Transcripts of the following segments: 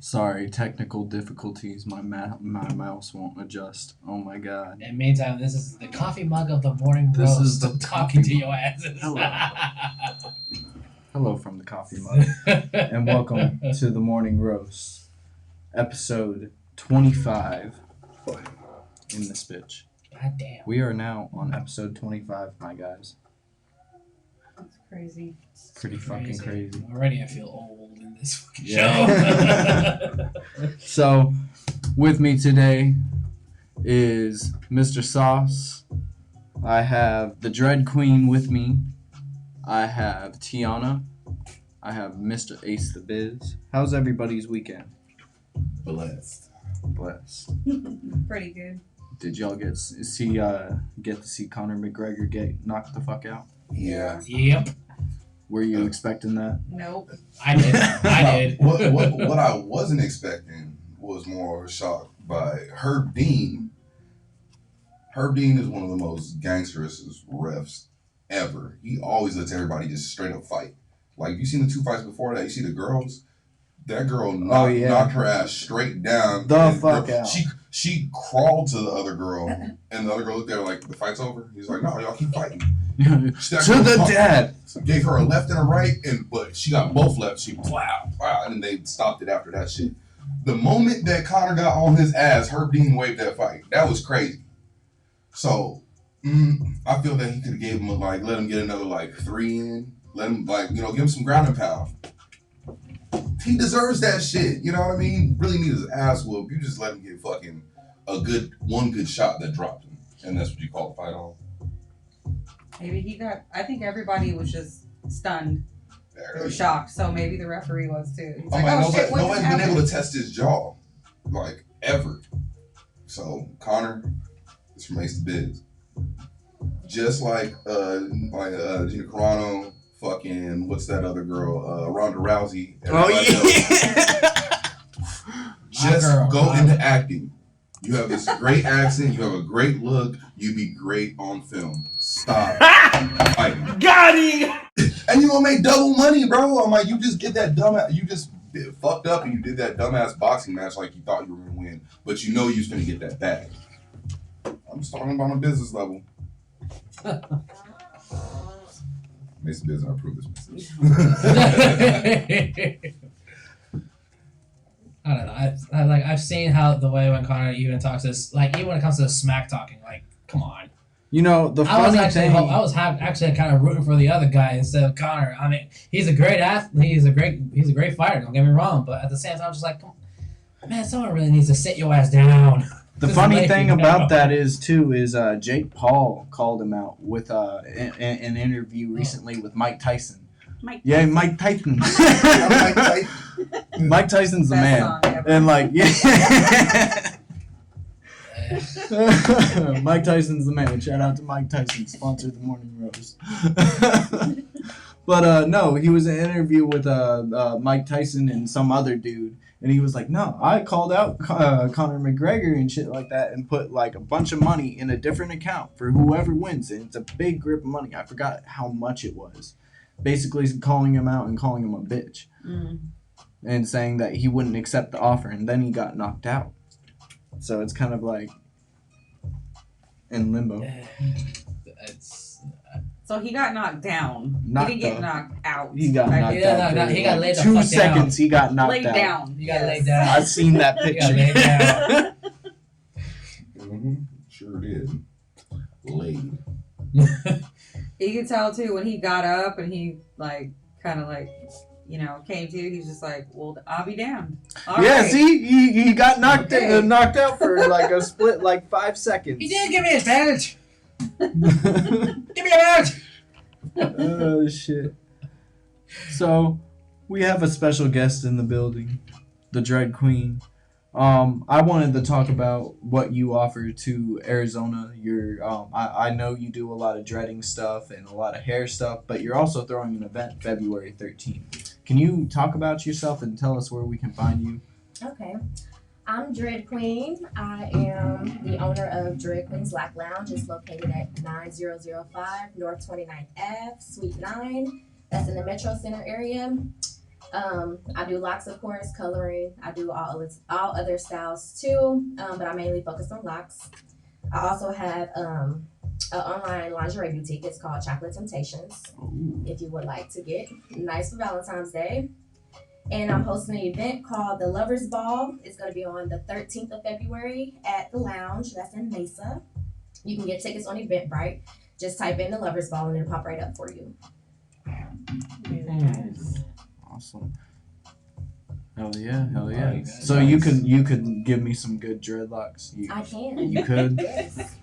Sorry, technical difficulties. My mouse won't adjust. Oh my god. In the meantime, this is the coffee mug of the morning This roast. is the talking to your asses. Hello from the coffee mug, and welcome to the morning roast, episode 25. In this bitch. God damn. We are now on episode 25, my guys. That's crazy. Pretty fucking crazy. Already I feel old in this fucking Yeah. show. So, with me today is Mr. Sauce. I have the Dread Queen with me. I have Tiana. I have Mr. Ace the Biz. How's everybody's weekend? Blessed. Pretty good. Did y'all get to see Conor McGregor get knocked the fuck out? Yeah. Yep. Were you expecting that? Nope. I did. What I wasn't expecting was more shocked by Herb Dean. Herb Dean is one of the most gangsterous refs ever. He always lets everybody just straight up fight. Like, you seen the two fights before that? You see the girls? That girl knocked her ass straight down. Fuck out. She crawled to the other girl, and the other girl looked at her like, the fight's over? He's like, no, y'all keep fighting. To the dead. Gave her a left and a right, but she got both left. She wow, and then they stopped it after that shit. The moment that Conor got on his ass, Herb Dean waved that fight. That was crazy. So I feel that he could have gave him let him get another 3 in, let him give him some ground and pound. He deserves that shit. You know what I mean? Really need his ass whooped. You just let him get fucking one good shot that dropped him, and that's what you call the fight on. Maybe he got. I think everybody was just stunned or shocked. So maybe the referee was too. He's like, oh shit, what just nobody's been able to test his jaw, ever. So Conor is from Ace the Biz. Just like Gina Carano, fucking what's that other girl? Ronda Rousey. Oh yeah. Just go into acting. You have this great accent. You have a great look. You'd be great on film. Stop fighting. Got him! And you gonna make double money, bro. I'm like, you just get that you just fucked up and you did that dumbass boxing match like you thought you were gonna win, but you know you was gonna get that bag. I'm just talking about on a business level. Makes the business, I approve this message. I don't know. I've seen how the way when Conor even talks is even when it comes to smack talking, come on. You know the funny thing. I was actually kind of rooting for the other guy instead of Conor. I mean, he's a great athlete. He's a great fighter. Don't get me wrong, but at the same time, I'm just like, man, someone really needs to sit your ass down. The funny thing about that is Jake Paul called him out with an interview recently with Mike Tyson. Mike Tyson. Mike Tyson's the man, and Mike Tyson's the man. Shout out to Mike Tyson, sponsored the morning roast. But no, he was in an interview with Mike Tyson and some other dude, and he was like, "No, I called out Conor McGregor and shit like that, and put a bunch of money in a different account for whoever wins, and it's a big grip of money. I forgot how much it was." Basically calling him out and calling him a bitch. And saying that he wouldn't accept the offer, and then he got knocked out. So it's kind of in limbo. So he got knocked down. He didn't get knocked out. He got knocked out. He got laid the 2 fuck seconds. He got knocked laid out. Down. He got laid down. I've seen that picture. Laid down. Sure did. Laid. You can tell too when he got up and he came to. He's just like, well, I'll be damned. All right. See, he got knocked out for a split 5 seconds. He did give me an advantage. Give me an advantage. Oh shit. So we have a special guest in the building, the Dread Queen. I wanted to talk about what you offer to Arizona. I know you do a lot of dreading stuff and a lot of hair stuff, but you're also throwing an event February 13th. Can you talk about yourself and tell us where we can find you? Okay. I'm Dread Queen. I am the owner of Dread Queen's Black Lounge. It's located at 9005 North 29th Ave, Suite 9. That's in the Metro Center area. I do locks, of course, coloring. I do all other styles too, but I mainly focus on locks. I also have an online lingerie boutique. It's called Chocolate Temptations. If you would like to get nice for Valentine's Day. And I'm hosting an event called the Lovers Ball. It's going to be on the 13th of February at the Lounge. That's in Mesa. You can get tickets on Eventbrite. Just type in the Lovers Ball and it'll pop right up for you. Awesome. Hell yeah, hell yeah. Nice. So you can give me some good dreadlocks. I can. You could. Yes.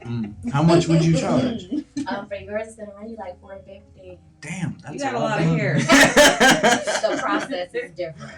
How much would you charge? For yours, it's gonna run you like $450. Damn, that's You got a lot of hair. The process is different.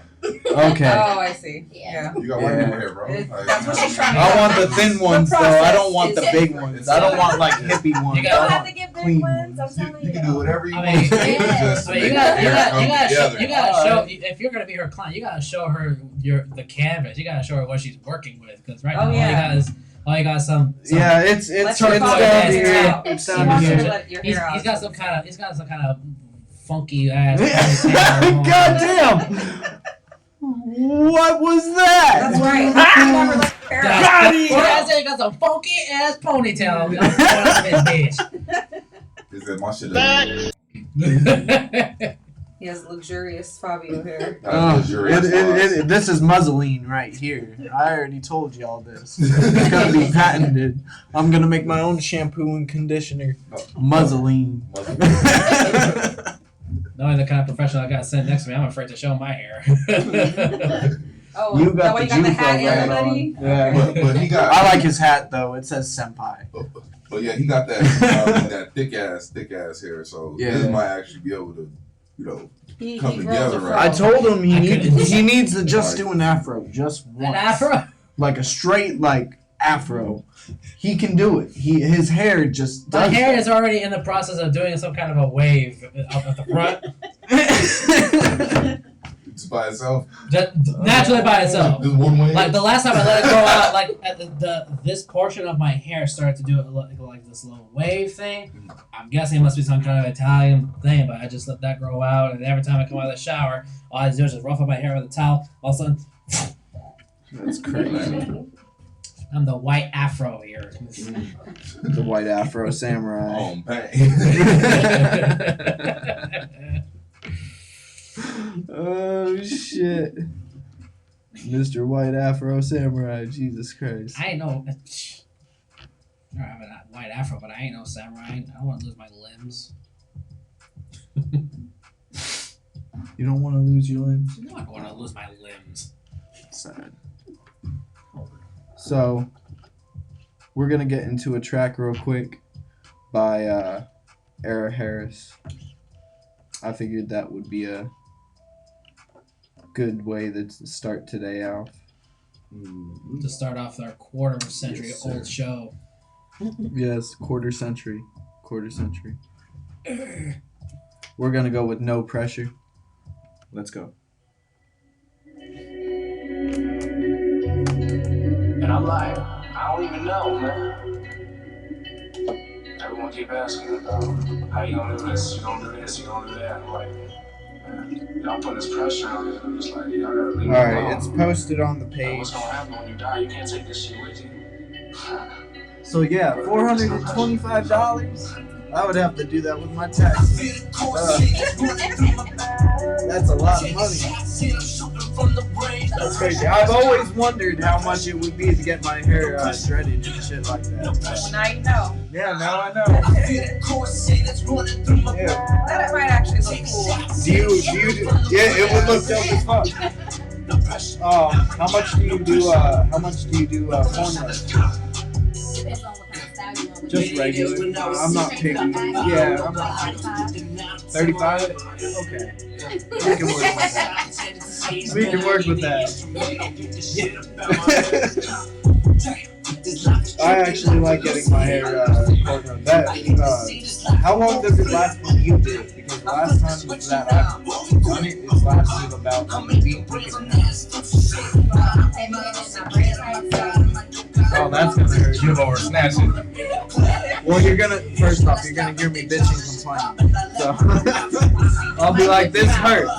Okay. Oh, I see. Yeah. You got white people hair, bro. That's what she's trying to I want the thin ones though. I don't want the process big is ones. I don't want like hippie ones. You You I don't have want to get big clean ones. I'm ones. telling You you. can do whatever you I want mean, to do. yeah. Just I mean, make you that hair gotta come show. together. You gotta show. If you're gonna be her client, you gotta show her the canvas. You gotta show her what she's working with. Because right Oh, now, yeah. all you got is some. Yeah, it's Let your it's father down dance here. out. It's She down wants here. to let your hair out. He's got some kind of funky ass. God damn! What was that? That's right. You never let your hair out. I said, got some funky ass ponytail. I'm this Is that my shit? bitch. He has luxurious Fabio hair. This is muzzling right here. I already told y'all this. It's gonna be patented. I'm gonna make my own shampoo and conditioner. Muzzling. Knowing the kind of professional I got sitting next to me, I'm afraid to show my hair. Oh, You that got way the you got the Jufa hat and the right hoodie? on. Yeah. But he got. I like his hat though. It says senpai. But yeah, he got that that thick ass hair. So Yeah. his might actually be able to, He come grows together, a fro. right? I told him I couldn't- he needs to just do an afro, just once. An afro? Like a straight afro. He can do it. His hair just My does hair is already in the process of doing some kind of a wave up at the front. It's by itself. Just naturally by itself. Just one way. Like the last time I let it grow out, like at this portion of my hair started to do it like this little wave thing. I'm guessing it must be some kind of Italian thing, but I just let that grow out, and every time I come out of the shower, all I do is just rough up my hair with a towel. All of a sudden, That's crazy. I'm the white afro here. The white afro samurai. On pain. Oh shit. Mr. White Afro Samurai, Jesus Christ. I ain't no. I have a white afro, but I ain't no samurai. I don't want to lose my limbs. You don't want to lose your limbs? No, I don't want to lose my limbs. Sad. So, we're gonna get into a track real quick by Era Harris. I figured that would be a good way to start today off. To start off our quarter century Yes, sir. old show. Yes, quarter century. We're gonna go with No Pressure. Let's go. And I'm like, I don't even know, man. Everyone keep asking, how you gonna do this? You gonna do this? You gonna do that? I'm like, man, y'all putting this pressure on me. I'm just like, y'all gotta leave me alone. Alright, it's posted on the Like, page. what's gonna happen when you die? You can't take this shit with you. So yeah, $425. I would have to do that with my taxes. That's a lot of money. That's crazy. I've always wondered how much it would be to get my hair shredded and shit like that. Well, now you know. Yeah, now I know. Yeah. That might actually look cool. Yeah, it would look dope as fuck. How much do you do formula? Depends on what kind of style you want. Just regular. I'm not picky. Yeah, I'm not picky. 35? Okay. We can work with that. We can work with that. I actually like getting my hair cornrowed. How long does it last when you do it? Because last time that I've done it, it's lasted about a week and a half. Oh, that's gonna hurt. You've over snatching. Well, first off, you're gonna hear me bitching complaining. So So I'll be like, this hurts.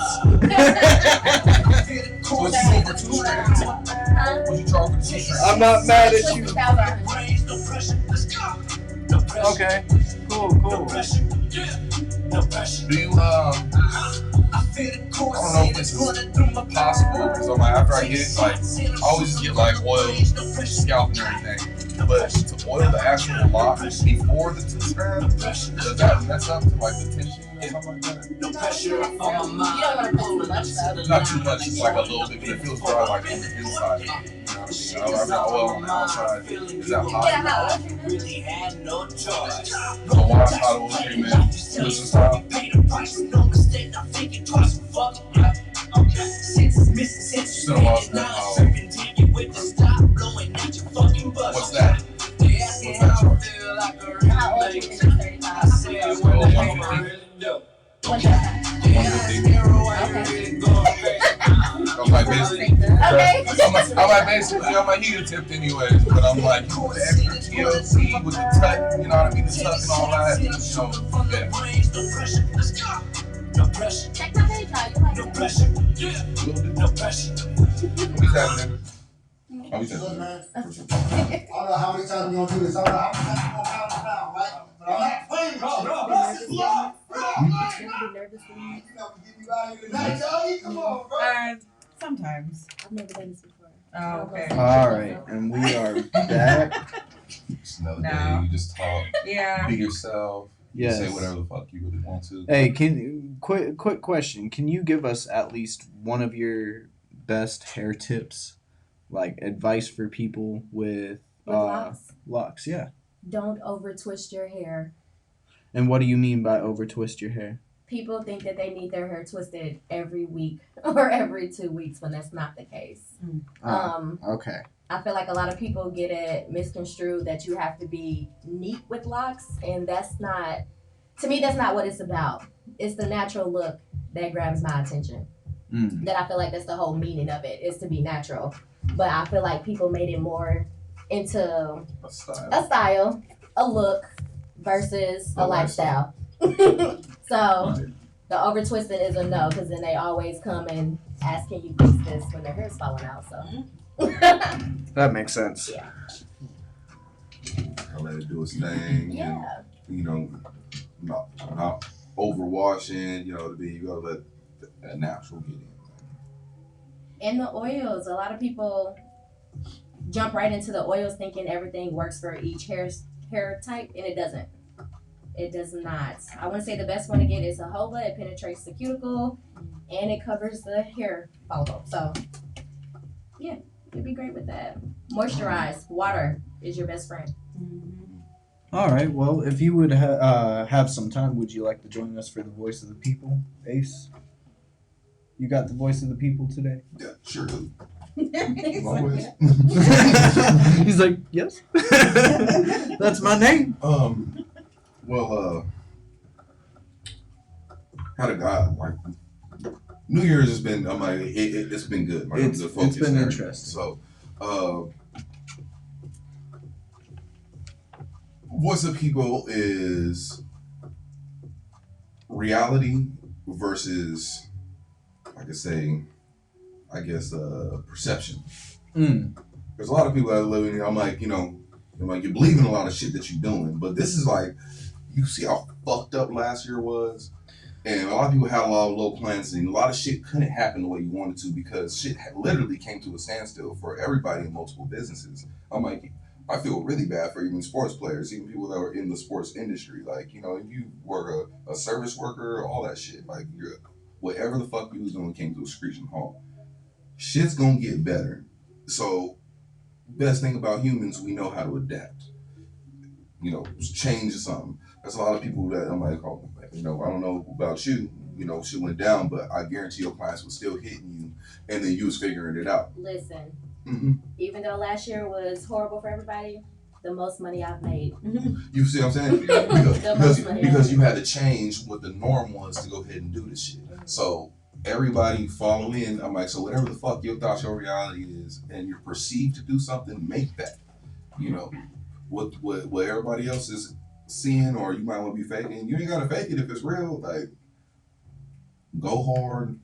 What you over 2 strands? What you draw over 2 strands? I'm not mad at you. 2,100. Okay. Cool. Do you I don't know if this is possible because after I get like I always just get like oil, scalp and everything. But to oil the actual lock before the 2 strands, does that mess up to like the tension or something like that? No pressure on my mind. You don't want to put too much though. Not too much, just like a little bit, but it feels dry like on the inside. You know what I mean? I've got oil on the outside. Is that hot? Yeah, hot oil treatment. So wash hot oil treatment, Swiss style. Still lost that power. What's that? What's that charge? Hot oil treatment is 35. Oh, 150. 150. I'm like basically, Okay. I'm like heater tipped anyways, but I'm like, you know, the extra TLC with the tut, you know what I mean, the tuck and all that, you know, yeah. Check my page out. You like We that nigga. Oh, we Look, that. man, I don't know how many times we're gonna do this. I don't know how many times we're gonna pound this down, right? But I'm not playing with you. you nervous when you- You know, we get you out of here tonight, Johnny. Come on, bro. Sometimes. I've never done this before. Oh, okay. All right, and we are back. Just another No. day, you just talk, Yeah. be yourself, Yes. say whatever the fuck you really want to. Hey, quick question? Can you give us at least one of your best hair tips, like advice for people with With locks, locks? Yeah. don't over twist your hair. And what do you mean by over twist your hair? People think that they need their hair twisted every week or every 2 weeks when that's not the case. Okay. I feel like a lot of people get it misconstrued that you have to be neat with locks, and that's not, to me, that's not what it's about. It's the natural look that grabs my attention. That I feel like that's the whole meaning of it, is to be natural. But I feel like people made it more into A style. a style, a look, versus a lifestyle. So the over twisting is a no, because then they always come and ask, can you fix this, when their hair's falling out. So That makes sense. I let it do its thing. yeah. And, you know, not overwashing, you know, you gotta let that natural get in. And the oils, a lot of people jump right into the oils thinking everything works for each hair type, and it doesn't. It does not. I want to say the best one to get is jojoba. It penetrates the cuticle and it covers the hair follicle. So yeah, you'd be great with that. Moisturize. Water is your best friend. All right. Well, if you would have some time, would you like to join us for the Voice of the People, Ace? You got the Voice of the People today? Yeah, sure do. He's Always. He's like, yes. That's my name. Had a guy like New Year's has been. I'm like, it's been good. Like, It's the focus been and everything. interesting. So, Voice of People is reality versus, I could say, perception. There's a lot of people that live in here. I'm like, you believe in a lot of shit that you're doing, but this is like, you see how fucked up last year was, and a lot of people had a lot of low plans, and a lot of shit couldn't happen the way you wanted to because shit literally came to a standstill for everybody in multiple businesses. I'm like, I feel really bad for even sports players, even people that are in the sports industry. Like, if you were a service worker, all that shit, like, whatever the fuck you was doing came to a screeching halt. Shit's gonna get better. So, best thing about humans, we know how to adapt. Change something. There's a lot of people that I'm like, oh, I don't know about you. Shit went down, but I guarantee your clients was still hitting you, and then you was figuring it out. Listen, Mm-hmm. even though last year was horrible for everybody, the most money I've made. You see what I'm saying? because you had to change what the norm was to go ahead and do this shit. So everybody follow in. I'm like, so whatever the fuck your thoughts, your reality is, and you're perceived to do something, make that. What everybody else is seeing or you might want to be faking. You ain't gotta fake it if it's real. Like, go hard.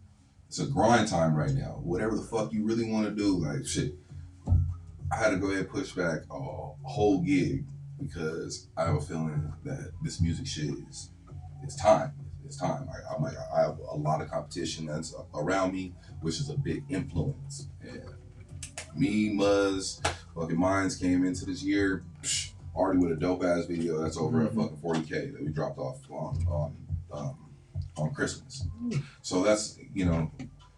It's a grind time right now. Whatever the fuck you really want to do, like shit. I had to go ahead and push back a whole gig because I have a feeling that this music shit it's time. It's time. I have a lot of competition that's around me, which is a big influence. And me, Muzz, fucking Minds came into this year already with a dope ass video that's over at fucking 40K that we dropped off on Christmas. So that's, you know,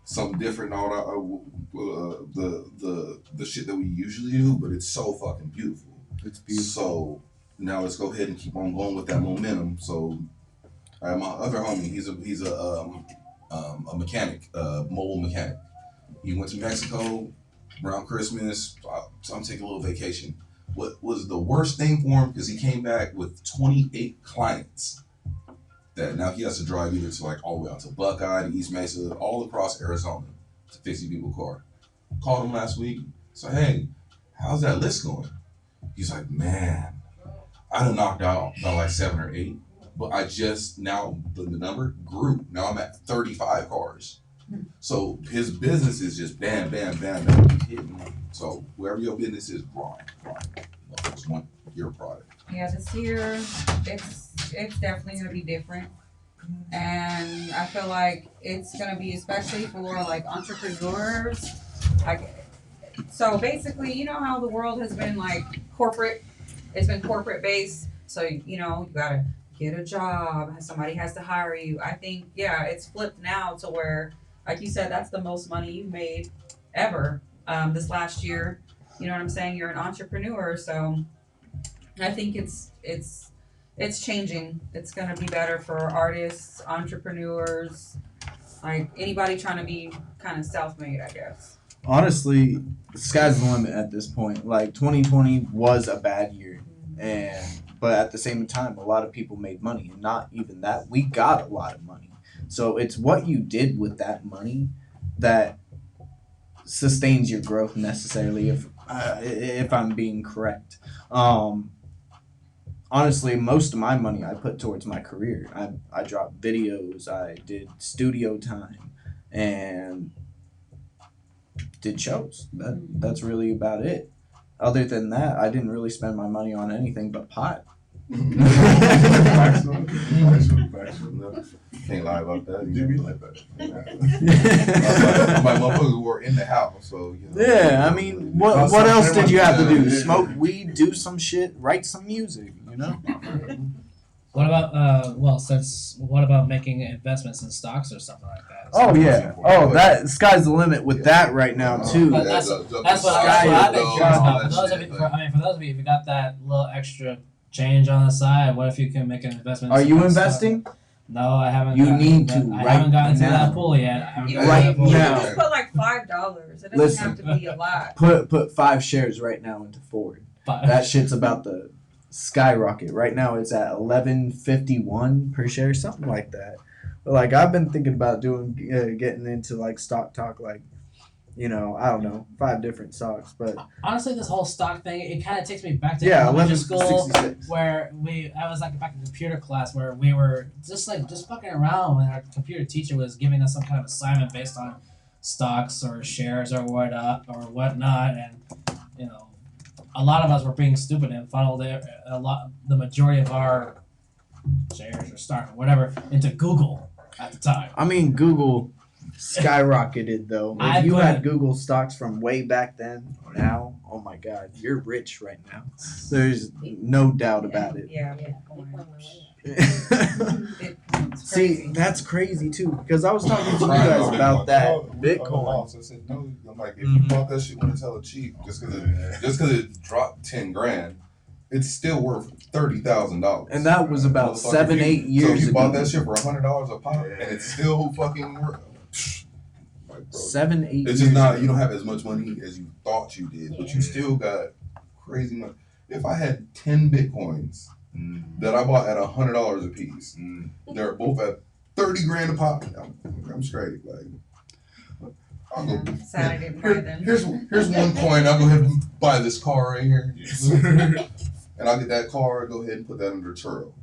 something different. All the shit that we usually do, but it's so fucking beautiful. It's beautiful. So now let's go ahead and keep on going with that momentum. So I have my other homie. He's a mechanic, mobile mechanic. He went to Mexico around Christmas. So I'm taking a little vacation. What was the worst thing for him? Because he came back with 28 clients that now he has to drive either to like all the way out to Buckeye, to East Mesa, all across Arizona to fix these people's car. Called him last week. So hey, how's that list going? He's like, man, I done knocked out about like 7 or 8, but I just now the number grew. Now I'm at 35 cars. So his business is just bam, bam, bam, bam, keep hitting. So wherever your business is, grind. I just want your product. Yeah, this year it's definitely gonna be different, and I feel like it's gonna be especially for like entrepreneurs. Like, so basically, you know how the world has been like corporate. It's been corporate based. So you know you gotta get a job. Somebody has to hire you. I think it's flipped now to where, like you said, that's the most money you've made ever this last year. You know what I'm saying? You're an entrepreneur, so I think it's changing. It's gonna be better for artists, entrepreneurs, like anybody trying to be kind of self-made, I guess. Honestly, the sky's the limit at this point. Like 2020 was a bad year, but at the same time, a lot of people made money, and not even that. We got a lot of money, so it's what you did with that money that sustains your growth necessarily. If I'm being correct. Honestly, most of my money I put towards my career. I dropped videos, I did studio time, and did shows. That's really about it. Other than that, I didn't really spend my money on anything but pot. Factual. Can't lie about that. You be like that. My motherfuckers were in the house, so you know. Yeah, I mean, what else did you have to do? Smoke weed, do some shit, write some music, you know? What about what about making investments in stocks or something like that? Oh yeah. Oh, that sky's the limit with that right now too. But that's what I've been curious about. For those of you, if you got that little extra change on the side, what if you can make an investment? Are you investing? No, I haven't. You need to I haven't gotten to now. that pool yet. You Right can now. just put like $5. It doesn't Listen. have to be a lot. Put 5 shares right now into Ford. But That shit's about to skyrocket. Right now it's at $11.51 per share, something like that. But like I've been thinking about doing getting into like stock talk, like, you know, I don't know, 5 different stocks, but honestly, this whole stock thing, it kind of takes me back to yeah, elementary school, 11.66. where I was like back in computer class where we were just fucking around when our computer teacher was giving us some kind of assignment based on stocks or shares or whatnot, and you know, a lot of us were being stupid and funneled the majority of our shares or stock or whatever into Google at the time. I mean, Google skyrocketed though. If you had Google stocks from way back then, now, oh my God, you're rich right now. There's no doubt about it. Yeah. It's See, crazy. that's crazy too, because I was talking to you guys about that Bitcoin. So I said, no, I'm like, if you bought that shit when it's hella cheap, just because it dropped 10 grand, it's still worth $30,000. And that was about 7-8 years So if you ago. bought that shit for $100 a pop, and it's still fucking worth. Like, bro, 7-8 years. it's just not. You don't have as much money as you thought you did, but you still got crazy money. If I had 10 Bitcoins that I bought at $100 a piece, they're both at 30 grand a pop. I'm straight. Like, I'll go. Sad I didn't buy them. Here's one coin. I'll go ahead and buy this car right here. and I'll get that car, go ahead and put that under Turo.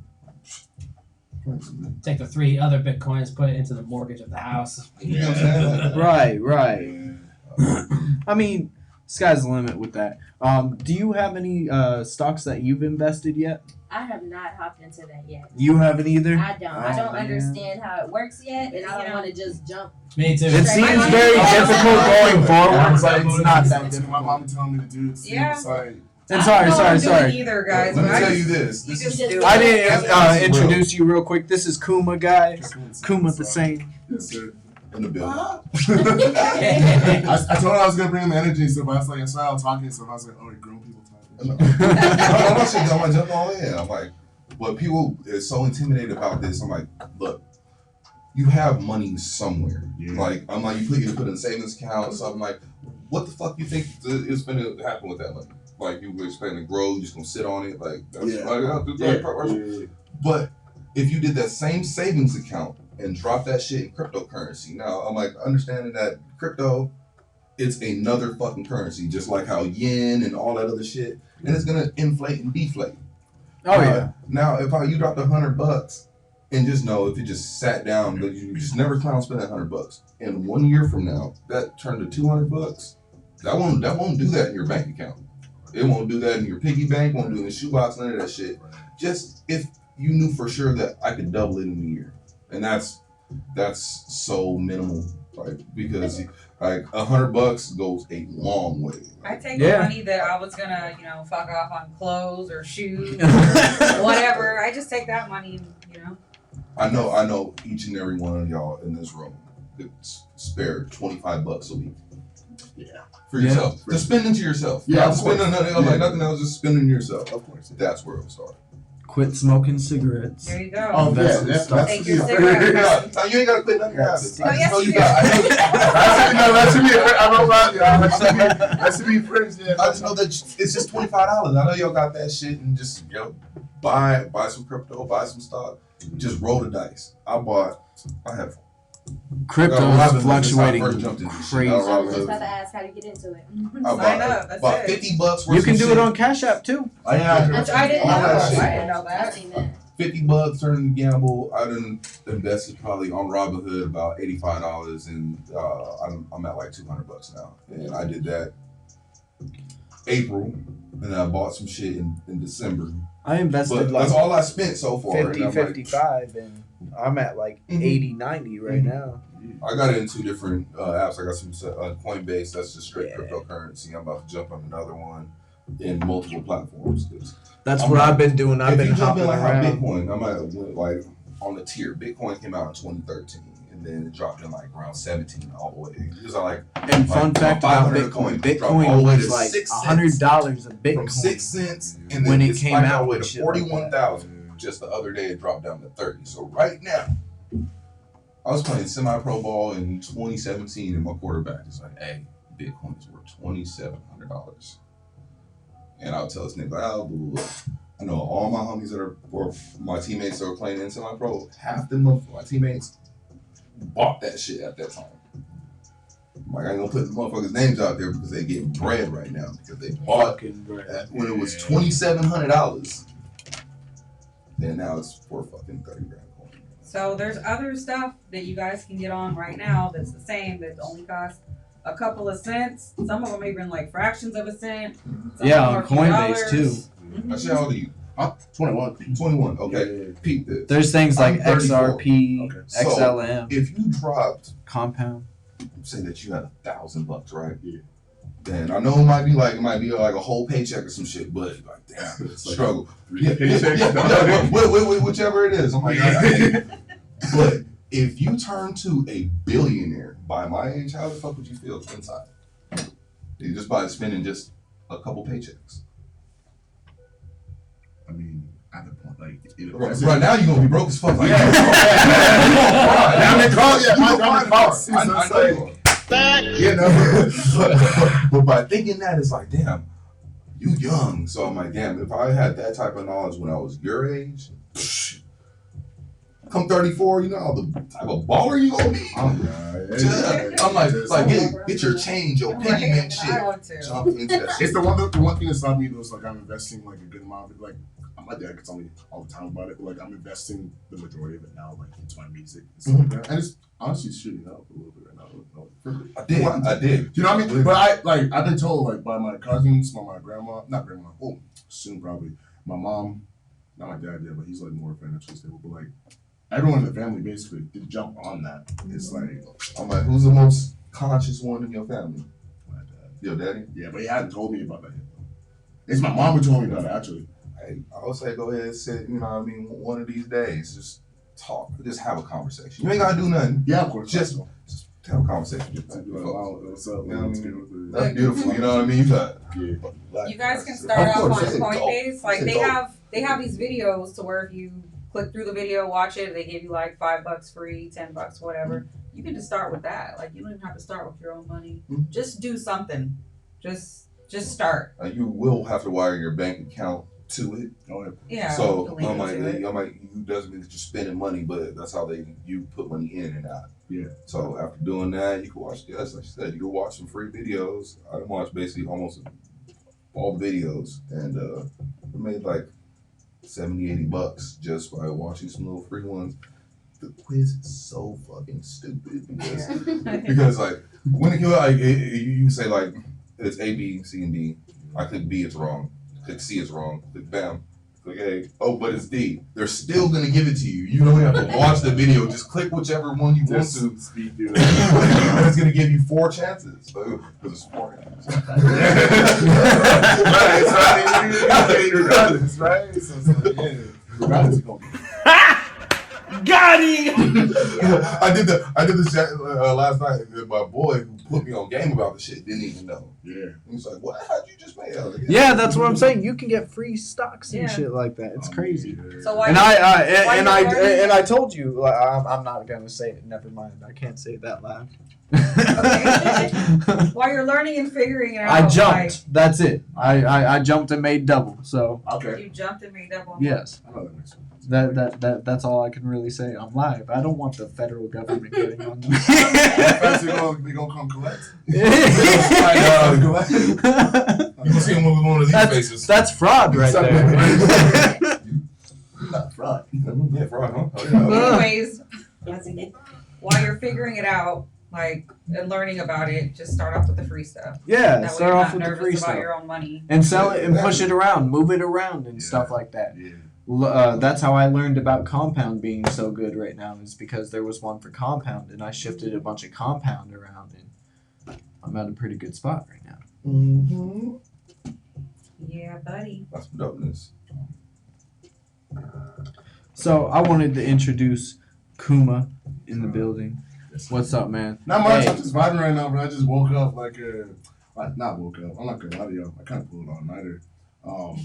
Take the 3 other bitcoins, put it into the mortgage of the house. You know what I'm saying? Right. I mean, sky's the limit with that. Do you have any stocks that you've invested yet? I have not hopped into that yet. You haven't either? I don't. I don't man. understand how it works yet, and I don't want to just jump. Me too. It seems Right. very difficult going forward, but it's not that My difficult. mom telling me to do it. Yeah. It's like, And I don't know what I'm sorry. doing either, guys. Let me but I tell just- you this. You This just is do it. I didn't That's introduce you real quick. This is Kuma, guys. Kuma the same. Yes, sir. in the building. I told her I was gonna bring him the energy and stuff. I was like, I started talking and stuff. I was like, oh, grown people talking. I'm not shit. I'm jump all in. I'm like, but people is so intimidated about this. I'm like, look, you have money somewhere. Yeah. Like, I'm like, you put it in a savings account. So I'm like, what the fuck you think is going to happen with that money? Like, you expect to grow, you just gonna sit on it. Like, that's Yeah. like, But if you did that same savings account and drop that shit in cryptocurrency, now I'm like, understanding that crypto, it's another fucking currency, just like how yen and all that other shit, and it's gonna inflate and deflate. Oh yeah. Now, if you dropped $100 and just know if you just sat down, but you just never plan on spending $100, and 1 year from now that turned to $200, that won't do that in your bank account. It won't do that in your piggy bank. Won't do it in the shoebox. None of that shit. Just if you knew for sure that I could double it in a year, and that's so minimal, like because like $100 goes a long way. I take Yeah. the money that I was gonna, fuck off on clothes or shoes or whatever. I just take that money and, I know each and every one of y'all in this room could spare $25 a week. Yeah. For Yeah. yourself. Just spend into yourself. Yeah, Not of course. spending Yeah. like nothing else, just spending yourself. Of course. That's where it'll start. Quit smoking cigarettes. there you go. Oh, yeah. That's That's stuff. Take the your cigarette. No, you ain't gotta quit nothing That's- habits. I Oh, just yes, know you you do. got. That should be. I don't lie. That should be friends. Yeah. I just know that it's just $25. I know y'all got that shit and just buy some crypto, buy some stock, just roll the dice. I have Crypto Robinhood, is fluctuating that's how I first jumped into this shit. crazy. I I was just Robinhood. about to ask how to get into it. I Sign up. That's bought it. $50 worth You can of do shit. it on Cash App too. Oh, yeah. I didn't know All that that. shit. I didn't know I've that. seen that. $50 turning to gamble. I done invested probably on Robinhood about $85, and I'm at like $200 now. And I did that April, and I bought some shit in December. I invested But like that's all I spent so far. 50, and I'm like, 55, and I'm at like Mhm. 80, 90 right now. I got it in two different apps. I got some Coinbase, that's just straight Yeah. cryptocurrency. I'm about to jump on another one in multiple platforms. 'Cause That's I'm what not- I've been doing. I've if been you jump hopping in like how around. Bitcoin, I might have went like on the tier. Bitcoin came out in 2013, and then it dropped in like around 17 all the way. It was like And fun like, fact about 500 Bitcoin: dropped all the Bitcoin way was to like 6 cents. $100 a from Bitcoin. 6 cents, and then When it it came spiked out all the way and to shit like that. 41,000. Just the other day, it dropped down to 30. So right now, I was playing semi-pro ball in 2017, and my quarterback is like, "Hey, Bitcoin is worth $2,700." And I'll tell this nigga, "Oh, blah, blah, blah." I know all my homies that are, or my teammates that are playing in semi-pro, half them of my teammates bought that shit at that time. I'm like, I ain't gonna put the motherfuckers' names out there because they get bread right now because they bought Fucking bread. when it was $2,700. Then now it's for fucking 30 grand coin. So there's other stuff that you guys can get on right now that's the same that only costs a couple of cents. Some of them even like fractions of a cent. Some Yeah, of them on are a few Coinbase, dollars. too. Mhm. Actually, how old are you? I'm 21. 21. Okay. Yeah. Peep this. There's things like I'm 34. XRP, Okay. So- XLM, If you dropped, Compound. say that you had $1,000, right? Yeah. Then I know it might be like a whole paycheck or some shit, but like damn, It's like struggle. 3 Yeah, paychecks. whichever it is. I'm like, I get it. But if you turn to a billionaire by my age, how the fuck would you feel inside? Just by spending just a couple paychecks. I mean, at the point, like, Right now you're gonna be broke as fuck. Like, Yeah. you gonna cry. Now I'm in college. Yeah, You I'm gonna in cry. college. I know you are. You know, but by thinking that, it's like, damn, you young. So I'm like, damn, if I had that type of knowledge when I was your age, come 34, you know how the type of baller you gonna be. I'm like get your change, your piggy bank shit. Jump into that shit. It's the one thing that stopped me was like I'm investing like a good amount of it. Like my dad can tell me all the time about it, but like I'm investing the majority of it now like into my music and stuff like that. And it's honestly shooting up a little bit right now. I did. You know what I mean? But I've been told like by my cousins, by my not grandma, soon probably, my mom, not my dad yet, but he's like more financially stable, but like everyone in the family basically did jump on that. It's like I'm like, who's the most conscious one in your family? my dad. Your daddy? Yeah, but he hadn't told me about that yet. It's my mom who told me about it actually. Hey, I would say go ahead and sit, you know what I mean, one of these days, just talk, just have a conversation. You ain't gotta do nothing. Yeah, of course. Just have a conversation. Just I'd be like, wow, what's up? You know what I Let's mean? get with it. That's beautiful, you know what I mean? You got You guys can start off on It's dope. Coinbase. Like It's they dope. have these videos to where if you click through the video, watch it, they give you like $5 free, $10, whatever. You can just start with that. Like you don't even have to start with your own money. Just do something. Just start. You will have to wire your bank account to it. Yeah. So link I'm like, to it. you doesn't mean that you're spending money, but that's how you put money in and out. Yeah. So after doing that, you can watch. Yes, like you said, you can watch some free videos. I watched basically almost all the videos, and I made like $70-$80 just by watching some little free ones. The quiz is so fucking stupid because like when you say like it's A, B, C, and D. I click B, it's wrong. Click C, it's wrong. Click bam. Click A. Oh, but it's D. They're still gonna give it to you. You don't have to watch the video. Just click whichever one you want to. Speed through And it's gonna give you 4 chances. Because it's 4 chances. Right, so I mean, regardless, right? So it's like, yeah, regardless, it's gonna be. Got him! I did this last night. And my boy who put me on game about the shit didn't even know. Yeah. He was like, "What? How'd you just pay?" I was like, Yeah, that's what I'm saying. You can get free stocks and Yeah. shit like that. It's crazy. So why And why you learning? I told you like, I'm not gonna say it. Never mind. I can't say it that loud. Okay. While you're learning and figuring it out, I jumped. That's it. I jumped and made double. So Like, Okay. you jumped and made up on yes, I know that makes sense. that's all I can really say. I'm live. I don't want the federal government getting on me. Fast, they gonna come collect. You can see him with one of these faces. That's fraud right there. Not fraud. Yeah, fraud, huh? Oh, yeah. Anyways, while you're figuring it out, like and learning about it, just start off with the free stuff. Yeah, That way start you're off not with the nervous free about stuff your own money. and sell it and push it around, move it around and stuff like that. Yeah. That's how I learned about Compound being so good right now, is because there was one for Compound and I shifted a bunch of Compound around and I'm at a pretty good spot right now. Mm-hmm. Yeah, buddy. That's dopeness. So I wanted to introduce Kuma in the building. What's up, man? Not much. Hey. I'm just vibing right now, but I just woke up like not woke up. I'm not gonna lie to y'all. I kind of pulled all nighter. What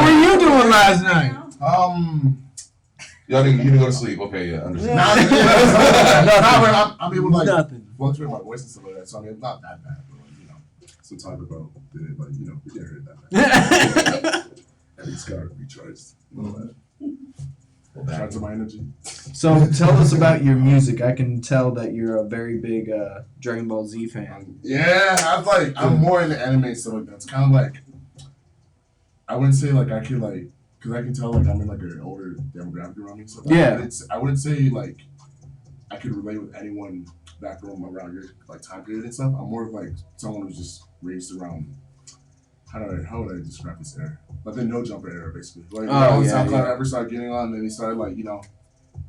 were you doing last night? Y'all didn't go to sleep. Okay, yeah, understand. I'm able to like Nothing. fluctuate my voice and stuff like that. So I mean, it's not that bad, but like, you know, some talk about it, like you know, we didn't hear that bad. At least gotta be choiced. Shout out to my energy. So tell us about your music. I can tell that you're a very big Dragon Ball Z fan. Yeah, I'm more into anime and stuff like that. It's kind of like, I wouldn't say like I could like, because I can tell like I'm in like an older demographic around me and stuff. Yeah. I wouldn't say like I could relate with anyone back from around your like time period and stuff. I'm more of like someone who's just raised around. How would I describe this era? Like the no jumper era, basically. Like when SoundCloud ever started getting on, and then he started like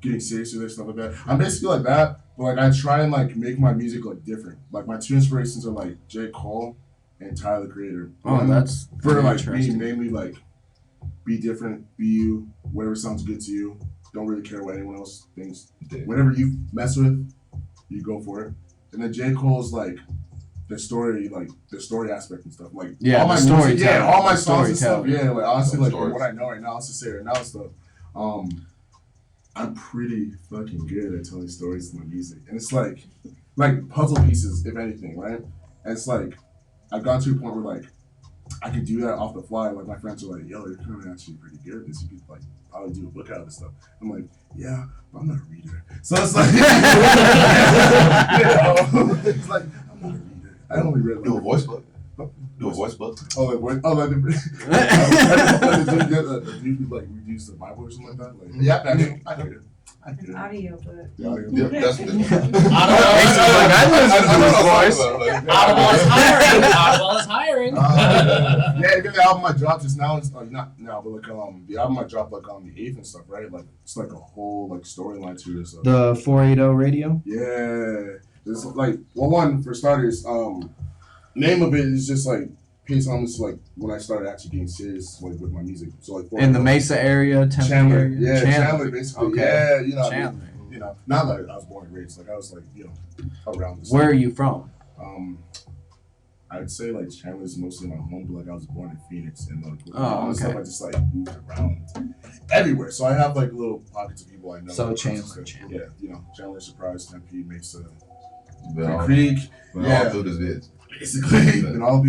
getting serious with it, stuff like that. I'm basically like that, but like I try and like make my music like different. Like my two inspirations are like J. Cole and Tyler the Creator. Oh, that's for like interesting. being mainly like be different, be you, whatever sounds good to you. Don't really care what anyone else thinks. Whatever you mess with, you go for it. And then J. Cole's like the story aspect and stuff. Like all my storytelling. music, all my songs and stuff. Storytelling. Yeah, like honestly, like from Stories. what I know right now, let's just say right now and stuff. I'm pretty fucking good at telling stories in my music, and it's like puzzle pieces, if anything, right? And it's like I've gotten to a point where like I can do that off the fly. Like my friends are like, "Yo, you're kind of actually pretty good at this. You could like I'll do a book out of this stuff. I'm like, yeah, but I'm not a reader. So it's like, it's like I'm not a reader. I only read Do a like, voice book. Do a voice book. oh, like what? Oh, like the dude who like reviews the Bible or something like that. Like, yeah, I get it. I get It's it. audio, but Yeah, that's the Audible is hiring. Audible is hiring. Yeah, even the album I dropped just now is like not now, but like the album I dropped like on the 8th and stuff, right? Like it's like a whole like storyline to this. The 480 radio. Yeah, it's like one for starters. Name of it is just like pays homage to like when I started actually getting serious like with my music. So like In the Mesa area, Tempe Chandler, area? yeah, Chandler basically. Okay. Yeah, you know, what I mean? Chandler. You know, not like I was born and raised. Like I was like around this. Where are you from? I'd say like Chandler's mostly my home, but like I was born in Phoenix and like with Oh, all this okay. stuff, I just like moved around everywhere. So I have like little pockets of people I know. So Like, Chandler. Yeah, Chandler, Surprise, Tempe, Mesa, all Creek, through this vid. basically, and all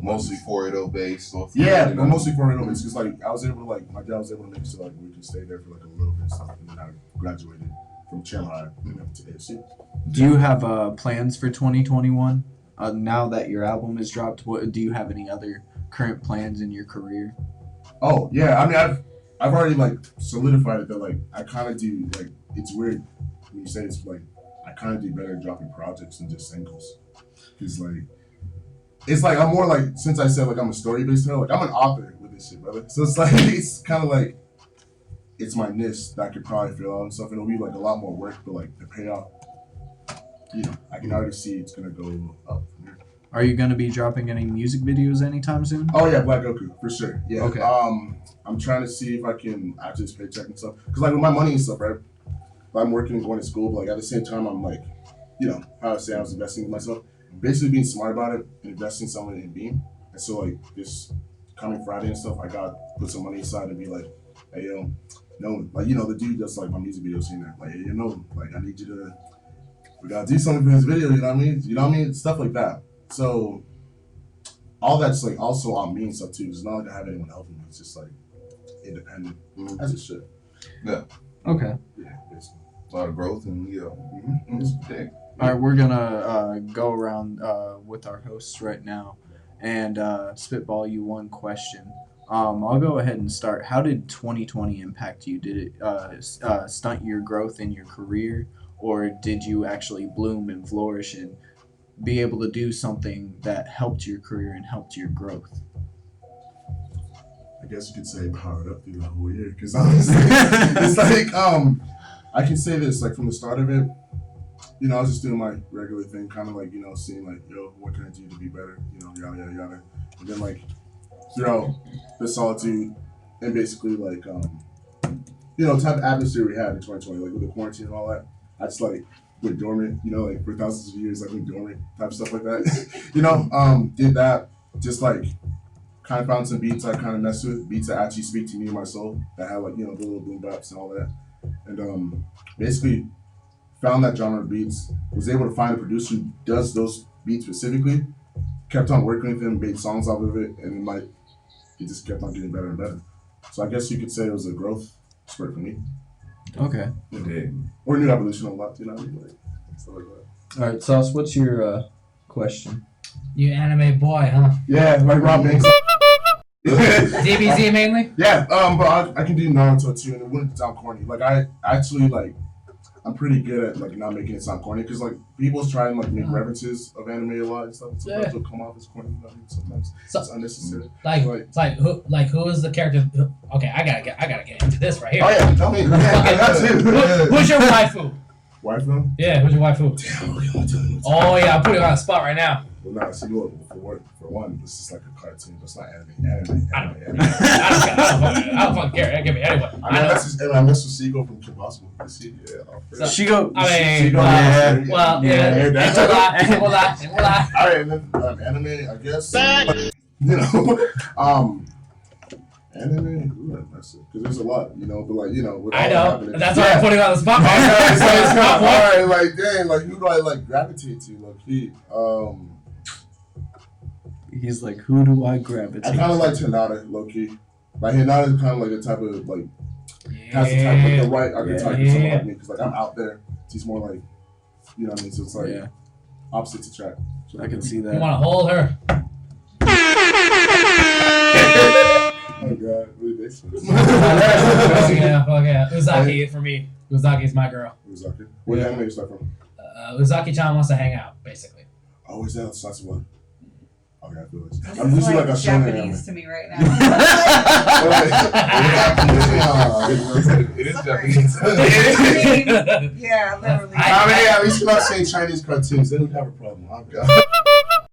Mostly 480 based. So Yeah, but mostly for renovations because like I was able to like my dad was able to make it so like we could stay there for like a little bit and stuff, and then I graduated from Chandler High and went to AFC. Do you have plans for 2021? Now that your album is dropped, what do you have any other current plans in your career? Oh yeah, I mean I've already like solidified it that like I kind of do like it's weird when you say it's like I kind of do better dropping projects than just singles because like it's like I'm more like since I said like I'm a story based teller, like I'm an author with this shit, brother. So it's like it's kind of like it's my niche that I could probably fill out and stuff, and it'll be like a lot more work, but like the payoff, I can already see it's gonna go up from here. Are you going to be dropping any music videos anytime soon? Oh yeah, Black Goku for sure. Yeah. Okay. I'm trying to see if I can after this paycheck and stuff, cause like with my money and stuff, right? I'm working and going to school, but like at the same time, I'm like, how I say I was investing in myself, basically being smart about it, and investing something in Beam. And so like this coming Friday and stuff, I got put some money aside and be like, hey yo, no, like the dude that's like my music video scene there, like hey, like I need you to, we gotta do something for this video, you know what I mean? You know what I mean? Stuff like that. So all that's like also on me and stuff too. It's not like I have anyone helping me. It's just like independent as it should. Okay. Yeah, basically. A lot of growth and it's big. All right, we're gonna go around with our hosts right now and spitball you one question. I'll go ahead and start. How did 2020 impact you? Did it stunt your growth in your career, or did you actually bloom and flourish and be able to do something that helped your career and helped your growth? I guess you could say powered up through the whole year because honestly, it's like I can say this like from the start of it. I was just doing my regular thing, kind of like seeing like what can I do to be better, yada yada yada, and then like throughout the solitude and basically like type of atmosphere we had in 2020, like with the quarantine and all that, I just like went dormant, like for thousands of years, like went dormant type of stuff like that, did that, just like kind of found some beats I kind of messed with, beats that actually speak to me and my soul, that had like the little boom baps and all that, and basically found that genre of beats, was able to find a producer who does those beats specifically, kept on working with him, made songs off of it, and it just kept on getting better and better. So I guess you could say it was a growth spurt for me. Okay. Or a new evolution a lot, like stuff like that. All right, Sauce, what's your question? You anime boy, huh? Yeah, like Rob Banks. DBZ mainly? Yeah, but I can do Naruto too, and it wouldn't sound corny. Like I actually I'm pretty good at like not making it sound corny because like people's try and like make references of anime a lot and stuff. And sometimes it'll come off as corny. Sometimes it's unnecessary. Who is the character? Okay, I gotta get into this right here. Oh yeah, tell me. I got you. Who's your waifu? Waifu? Yeah, who's your waifu? Damn, okay, I'm telling you. Oh yeah, I'm putting you on the spot right now. Well, nah, see, look, for one, this is like a cartoon, but it's not anime. I don't fucking care. Give me anyway. I mess with Seagull from Kim Possible. So- Shigo. Well, yeah. Hold on. All right, and then anime, I guess. Anime, because there's a lot, but like, with I all know. happening. That's why I'm putting you on the spot. Alright, like, dang, like, who do I like gravitate to, low key? He's like, who do I gravitate? I kind of like Tanada, low key. Like Hinata is kind of like a type of like has the type of the right archetype for someone like me because like I'm out there. He's more like, you know what I mean. So it's like opposite to track. So I can see You that. want to hold her? Oh god, really basic. Fuck yeah. Uzaki for me. Uzaki's my girl. Uzaki. Where the anime you start from? Uzaki-chan wants to hang out, basically. Oh, is that Satsuwa? Okay, I feel it. This I'm is usually like a shonen anime. Japanese to me right now. It is Japanese. Yeah, literally. I mean, at least you're not saying Chinese cartoons. They don't have a problem. I'm good.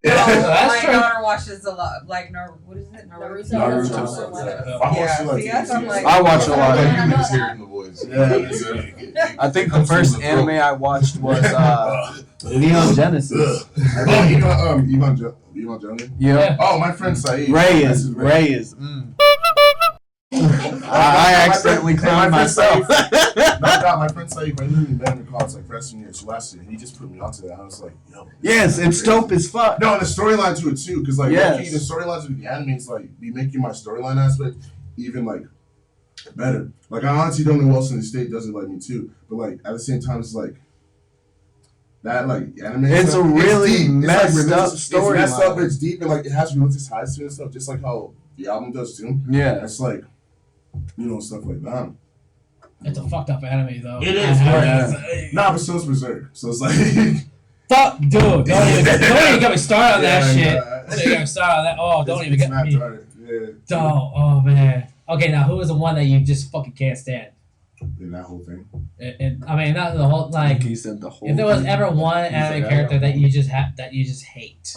My true. daughter watches a lot, like what is it? Naruto. Naruto. Yeah, see, I'm like, I watch a lot. You can just hear it in the voice. Yeah. I think the first anime I watched was Neon Genesis. Evangelion. Yeah. Oh, my friend Saeed. Ray is. I accidentally clowned myself. My friend Saeed, I literally met him in college like freshman year, so last year, and he just put me onto that. I was like, yo. Yes, it's dope as fuck. No, and the storyline to it too, because like Yes. the storylines with the anime is like be making my storyline aspect even like better. Like I honestly don't know who else in the state does it like me too, but like at the same time it's like that like anime. It's stuff, a really deep. messed it's up It's messed storyline. up, but it's deep and like it has religious highs to it and stuff, just like how the album does too. Yeah. It's like stuff like that. It's a fucked up anime, though. It is, Nah, but so is Berserk. So it's like Fuck, dude. Don't even get me started on that shit. Yeah. Don't even get me started on that. Oh, don't even get me. Yeah. Don't. Oh, man. Okay, now who is the one that you just fucking can't stand? In that whole thing. And I mean, not the whole, like, He said the whole if there was thing. ever one anime character that you just hate.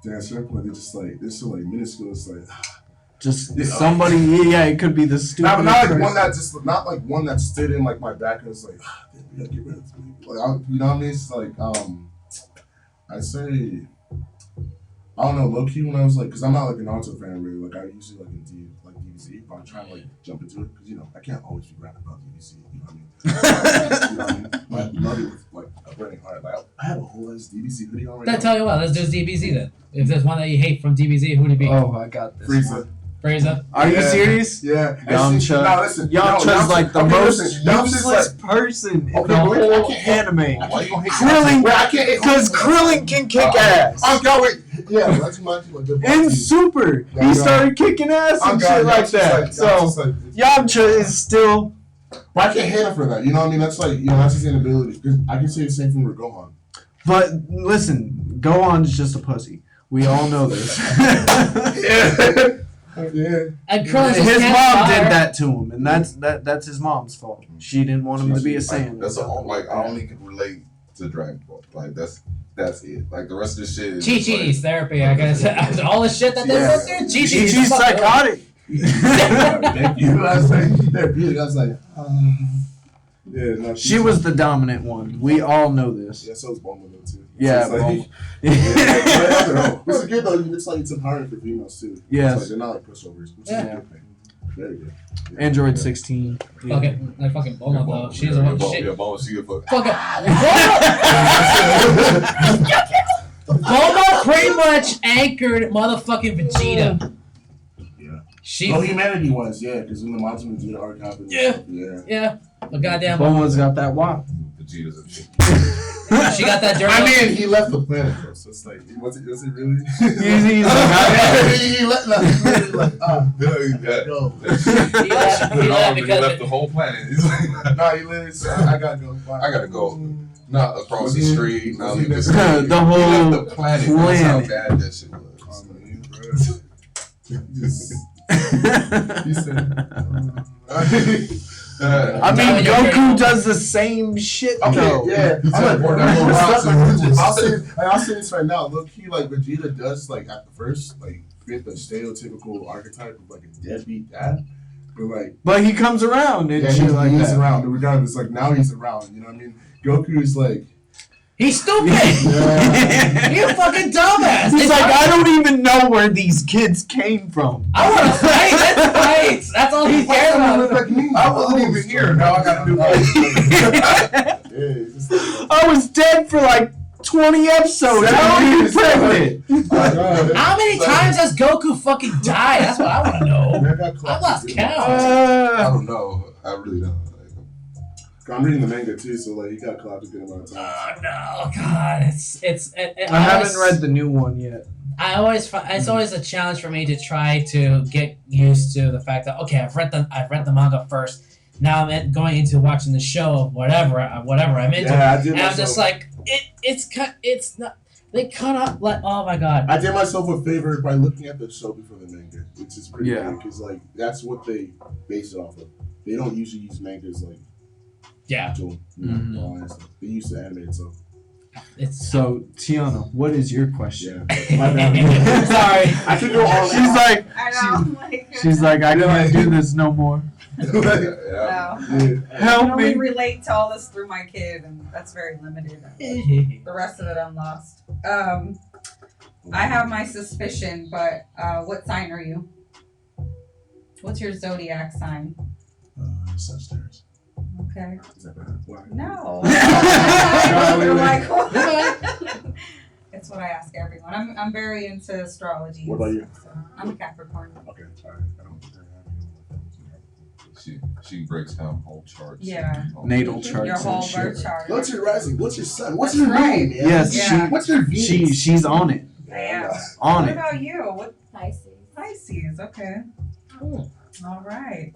Yeah, certain point they're just like they're so like minuscule. It's like Just somebody, it could be the stupid. not like one that just not like one that stood in like my back and was like, we gotta get rid of this movie. Like you know what I mean? It's like I'd say I don't know, low key when I was like, because I'm not like a Naruto fan really. Like I usually like DBZ, but I'm trying to like jump into it because I can't always be rapping about DBZ. You know what I mean? You know what I mean? But I love it with like a burning heart. Like I have a whole ass DBZ hoodie on right Then now. tell you what, let's do DBZ then. If there's one that you hate from DBZ, who'd it be? Oh, I got this. Frieza. Frieza? Are you serious? Yeah. Yamcha. No, listen. Yamcha's like the most Yamcha's useless person in Okay, the wait, I whole can't- anime. Why you gonna hate Krillin, Wait, I can't. because Krillin can kick ass. I'm going. Yeah, that's my like the In Super, Yeah, he started kicking ass and shit like that. So Yamcha is still. But I can't hate him for that. You know what I mean? That's like that's his inability. 'Cause I can say the same thing with Gohan. But listen, Gohan's just a pussy. We all know this. Yeah. And Krillin His just mom can't did fire. that to him, and that's his mom's fault. She didn't want him to be a Saiyan. That's all. Like I only can relate to Dragon Ball. Like that's it. Like the rest of the shit is just, Chi-Chi's therapy, I guess. All the shit that they Yeah. go through, Chi-Chi's She's psychotic. Thank you. I was like, I was like, yeah. No, She was the dominant one. We all know this. Yeah, so was Bulma though too. Yeah, So it's like, Bulma. which is good though. It's like it's empowering for females too. Yes. It's like they're not like pushovers, which is a good thing. Very good. Android 16. Fucking Bulma though. She's yeah, the one. yeah, Bulma, she a fuck. Fucking Bulma pretty much anchored motherfucking Vegeta. Yeah. She, Oh, humanity was because when the Majin Vegeta arc happened. Yeah. Yeah. yeah, but goddamn, Bulma's got that wop. Vegeta's a shit. she got that dirty. I mean, he left the planet though, so it's like, was it really? He's like, he left. He literally like, Yeah. go. he left He left because the whole planet. He's like, Nah, he literally said, I gotta go. I gotta go. Not across the street. Not leave the The street. whole He left the planet. That's how planet. bad that shit was. He said, I mean, Now you're Goku very- does the same shit okay, though. yeah. He's I'm like, like, I'll say this right now. Look, he like Vegeta does like at the first like fit the stereotypical archetype of like a deadbeat dad, but like But he comes around and yeah, shit like he's that. around. Regardless, like now he's around. You know what I mean? Goku is like, he's stupid. yeah. He's a fucking dumbass. He's It's like, hard- I don't even know where these kids came from. I want to fight. Let's fight. That's all he cares about. Like me. I wasn't even here. Now I gotta do Yeah, it's just like, I was dead for like 20 episodes. How are you pregnant? How many times has Goku fucking died? That's what I want to know. I lost count. I don't know. I really don't. I'm reading the manga too, so like he got collabed a good amount of Oh times. no, God! I haven't read the new one yet. I always it's always a challenge for me to try to get used to the fact that okay, I've read the manga first. Now I'm going into watching the show of whatever I'm into, Yeah, I did and I'm myself. just like it's not. They cut up like oh my God. I did myself a favor by looking at the show before the manga, which is pretty Yeah. good because like that's what they base it off of. They don't usually use mangas like Yeah, actual, Mhm. all that stuff. They use the animated stuff. it's So, Tiana, what is your question? Yeah. My bad. sorry. I could go all She's like, I know. Like, she's like, I can't do this no more. Yeah. no. Yeah. I can Help only me. relate to all this through my kid, and that's very limited. The rest of it, I'm lost. I have my suspicion, but what sign are you? What's your zodiac sign? Sagittarius. Okay. Is that bad? Why? No. Wait, You're wait. like, what? It's what I ask everyone. I'm very into astrology. What about you? I'm a Capricorn. Okay, alright. I don't think She breaks down whole charts. Yeah. Natal charts Your whole and shit. birth chart. What's your rising? What's your sun? What's That's your right. moon? man? Yes, Yeah. What's your Venus? she's on it. Yeah. On What it. about you? What Pisces. Pisces? Okay. All right.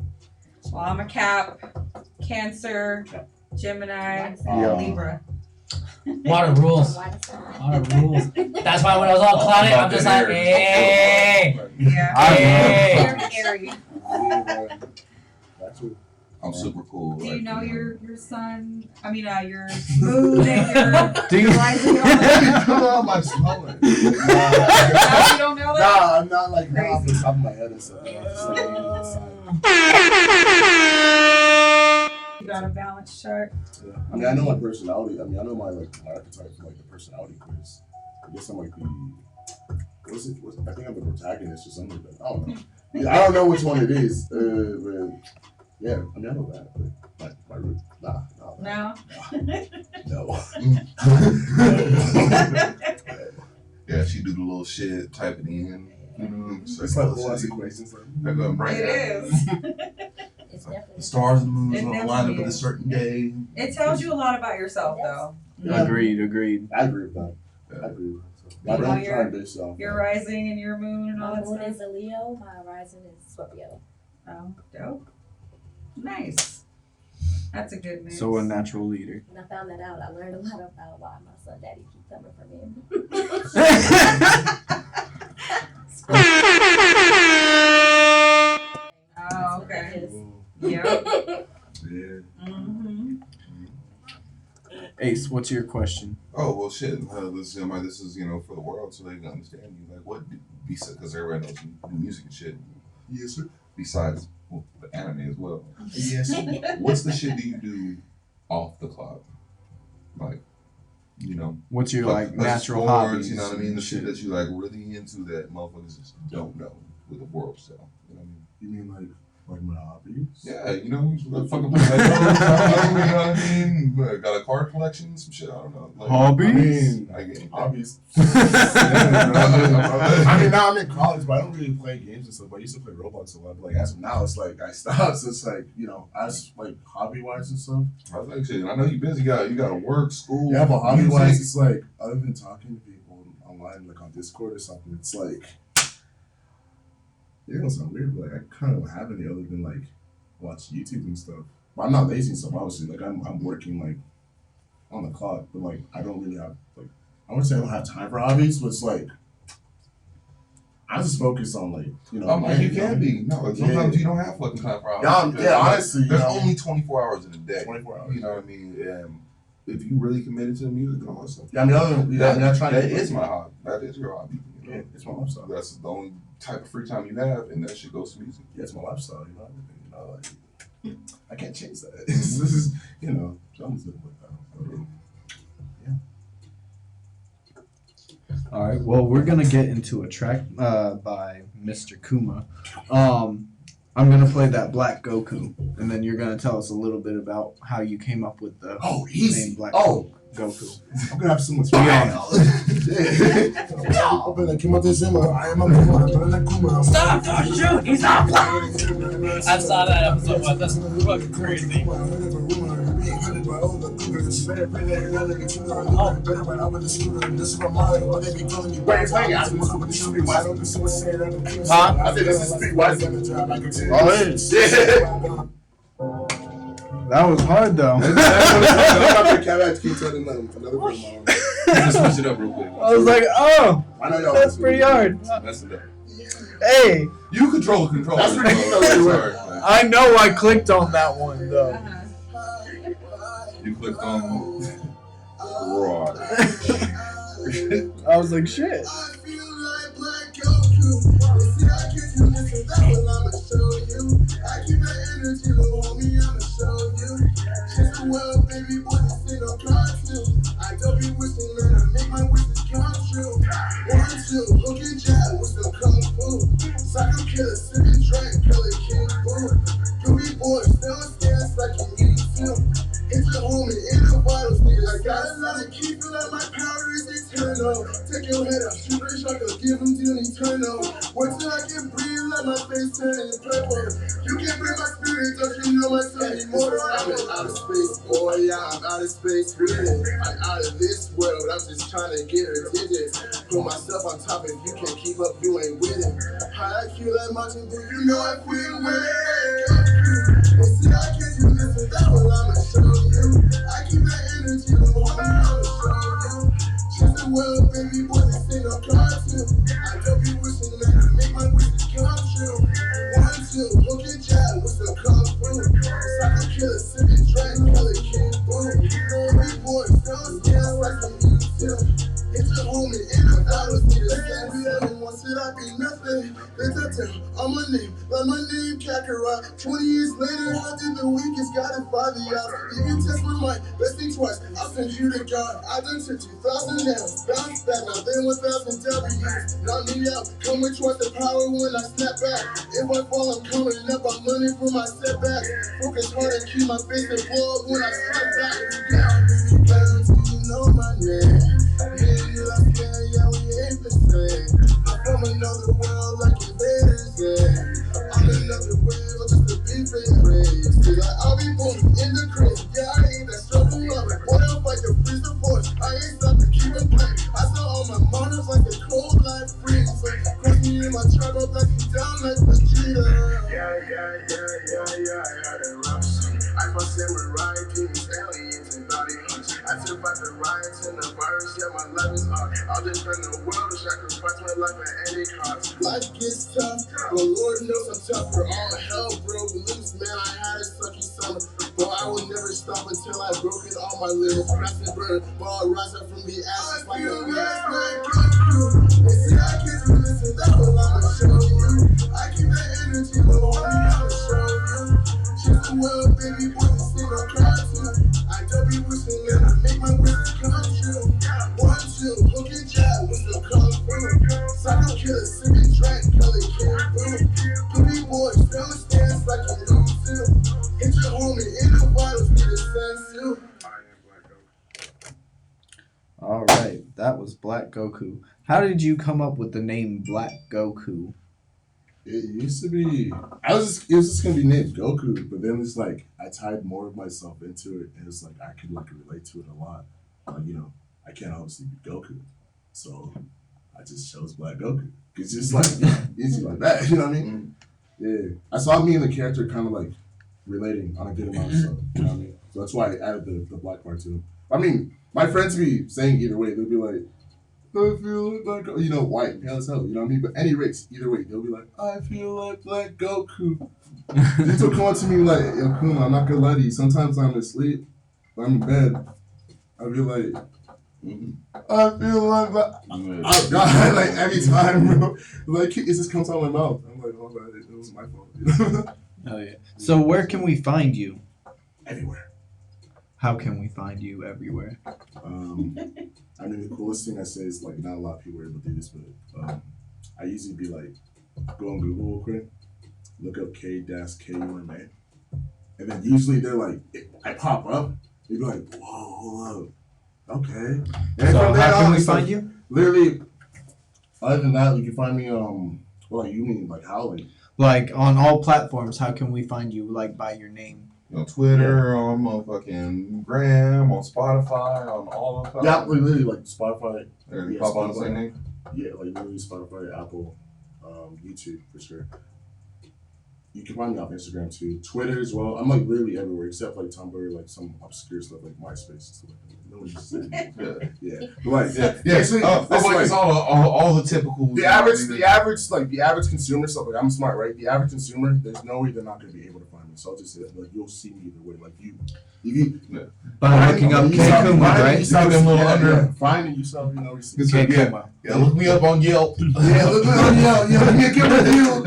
Well, I'm a Cap, Cancer, Gemini, Yeah. Libra. Water rules. Water rules. That's why when I was all clouded, I'm just like, hey. Yeah. Hey. Very airy. That's what. I'm super cool. Do you like, know your sun? I mean, your moon and your Do you? rising and all that? Oh, my stomach. No, you don't know that? Nah, I'm not like Crazy. off the top of my head and stuff. I'm just like reading the sign. You got a balance chart. Yeah. I mean, I know my personality. I mean, I know my archetype from like the personality quiz. I guess I'm like the. I think I'm the protagonist or something like that. I don't know. Yeah, I don't know which one it is. But yeah, I mean, I know that. But my root. Nah. No. No. Yeah, she do the little shit, type it in. You know, It's like whole ass equations. They're gonna bring It it. is. It's definitely. The stars and the moons It gonna definitely line up at a is. certain day. It tells you a lot about yourself, though. Yeah. Agreed. I agree with that. I agree with that. I You know don't try and base it off. Your rising and your moon and all My that moon stuff. is a Leo. My rising is Scorpio. Oh, dope. Nice. That's a good mix. So a natural leader. When I found that out, I learned a lot about why my son daddy keep coming for me. Oh, okay. Yep. Yeah. Mm-hmm. Ace, what's your question? Oh well, shit. This is for the world, so they can understand you. Like what? Because everybody knows you do music and shit. Yes, sir. Besides the anime as well. Yes. What's the shit that you do off the clock? Like, What's your like natural sports, hobbies? You know what I mean? The shit and that you like really into that motherfuckers just don't know with the world stuff. You know what I mean? You mean like my hobbies? Yeah, you fucking play Legos, you know what I mean? Got a card collection, some shit, I don't know. Like, Hobbies? I get Hobbies. I mean, now I'm in college, but I don't really play games and stuff. But I used to play Roblox a lot. But like as of now, it's like I stopped. So it's like as like hobby wise and stuff. I was like, shit, I know you busy. You got to work, school. Yeah, but hobby wise, music. it's like other than talking to people online, like on Discord or something, it's like it don't sound weird, but like I kind of don't have any other than like watch YouTube and stuff. But I'm not lazy and stuff. Obviously, like I'm working like on the clock, but like I don't really have like I wouldn't say I don't have time for hobbies, but it's like I just focus on like Man, you can be. No, sometimes you don't have fucking time for hours. Yeah, honestly, there's only 24 hours in a day. 24 hours. You know what I mean? And if you really committed to the music and all that stuff, Yeah, I mean, other than I try to. that is my hobby. That is your hobby. Yeah, it's my lifestyle. That's the only type of free time you have, and that shit goes to music. Yeah, it's my lifestyle. Like I can't change that. This is so I'm just living with that. All right. Well, we're gonna get into a track by Mr. Kuma. I'm gonna play that Black Goku, and then you're gonna tell us a little bit about how you came up with the Oh, name easy. Black. Oh, Goku. I'm gonna have so much fun. I'm gonna like, I am a Kuma. Stop! Don't shoot! He's not playing! I saw that episode once. That's fucking crazy. Huh? I think this is Speak Wise. Oh, it is. That was hard though. I'm not the cat. Keep telling them another friend. Just switch it up real quick. I was like, oh, I know y'all. that's pretty hard. Mess it up. Hey, You control the controller. That's pretty bro. good. Sorry, man. I know I clicked on that one though. You clicked on raw. I was like, shit. It's the homie in the bottles, nigga. I got a lot of keep it like my power is eternal. Take your head up, shoot a shot, go give him till eternal. Wait till I can breathe, let my face turn into purple. You can't bring my spirit, don't you know my son immortal? I'm in outer space, boy, yeah, I'm out of space, breathing. I'm out of this world, I'm just trying to get a digit. Put myself on top, if you can't keep up, you ain't with it. How I feel like Martin, but you know I feel with it. And see, I can't do this without what I'ma show you. I keep that energy, the homie, I'ma show you. Just the world, baby, boy, this ain't no cartoon. I don't be wishing, man, I make my wishes come true. 1, 2, hook and jab with some kung fu. Psycho killer, sipping, drink, killer, king, boom. Every boy, still scales like a museum. It's a homie in the bottles, need a stand. Once did I be nothing? They tell on my name, like my name Kakarot. 20 years later, how did the weakest gotta father out? You can test my mind, best thing twice. I'll send you to God. I done took 2,000 now, bounce back now, then 1,000 W's. Knock me out, come with twice the power when I snap back. If I fall, I'm coming up, I'm running for my setback. Focus hard and keep my face and blow up when I strike back. Now, baby, girl, you know my name. Yeah, we ain't the same. I'm from another world like invaders, yeah. I'm another wave, just a beef and rage. See, like I'll be born in the crib, yeah, I ain't that struggle lover. Boy, I'll fight to freeze the force, I ain't stopping, keep it playing. I saw all my monitors like the cold life freeze. Cross me in my trap, I'll black you down like Vegeta. Yeah, the rocks. I fought samurai, demons, aliens, and body hunts. I survived the riots and the virus, yeah, my life is hard. I'll defend the world and sacrifice my life at any cost. Life gets tough, but Lord knows I'm tough. For all hell broke loose, man, I had a sucky summer. But I will never stop until I've broken all my limits. Crash and burn, but I'll rise up from the ashes like a last night. They say I can't do this without what I'ma show you. I keep that energy, but homie, I'ma show you. Just the world, baby, boy, this ain't no cartoon. I don't be wishing, man, I make my wishes come true. 1, 2, hook and jab with some kung fu. Psycho killer, sipping, drink, color, king, boom. Pretty boy, still stands like a new zoo. It's your homie in the bottles, need a sensu. All right, that was Black Goku. How did you come up with the name Black Goku? It used to be. It was just gonna be named Goku, but then it's like I tied more of myself into it, and it's like I could like relate to it a lot. I can't obviously be Goku, so I just chose Black Goku. It's just like easy like that, you know what I mean? Yeah, I saw me and the character kind of like relating on a good amount of stuff, you know what I mean? So that's why I added the black part to it. I mean, my friends be saying either way. They'll be like, I feel like, white, pale as hell, you know what I mean? But any race, either way, they'll be like, I feel like Black Goku. This will come up to me like, yo, Kuma, I'm not gonna lie to you. Sometimes I'm asleep, I'm in bed. I'll be like, I feel like, oh God, like every time, bro. Like, it just comes out of my mouth. I'm like, oh, man, it was my fault. Oh, yeah. So where can we find you? Everywhere. How can we find you everywhere? I mean, the coolest thing I say is like not a lot of people are able to do this, but I usually be like, go on Google real quick, look up K-KUMA, and then usually they're like, I pop up, they be like, whoa, hold up, Okay. And So from there how can on, we it's find like, you? Literally, other than that, you can find me. Well, you mean like how? Like, Like on all platforms, how can we find you? Like by your name? On Twitter, on motherfucking Gram, on Spotify, on all of that. yeah, literally like Spotify. They Yeah, pop on the Spotify. same name. Yeah, like literally Spotify, Apple, YouTube for sure. You can find me on Instagram too, Twitter as well. I'm like literally everywhere except like Tumblr, like some obscure stuff like MySpace and stuff like that. No one uses it. Yeah. Yeah, but like Yeah, basically, it's it's like like it's all the typical. the average consumer stuff. Like I'm smart, right? The average consumer, there's no way they're not gonna be able to find me. So I'll just say that, like you'll see me either way. Like By looking up K Kuma, right? You saw them little under- Find it yourself, you know. Receive. K Yeah. Kuma. Yeah, look me up on Yelp. Yeah, look, yeah, give it a deal.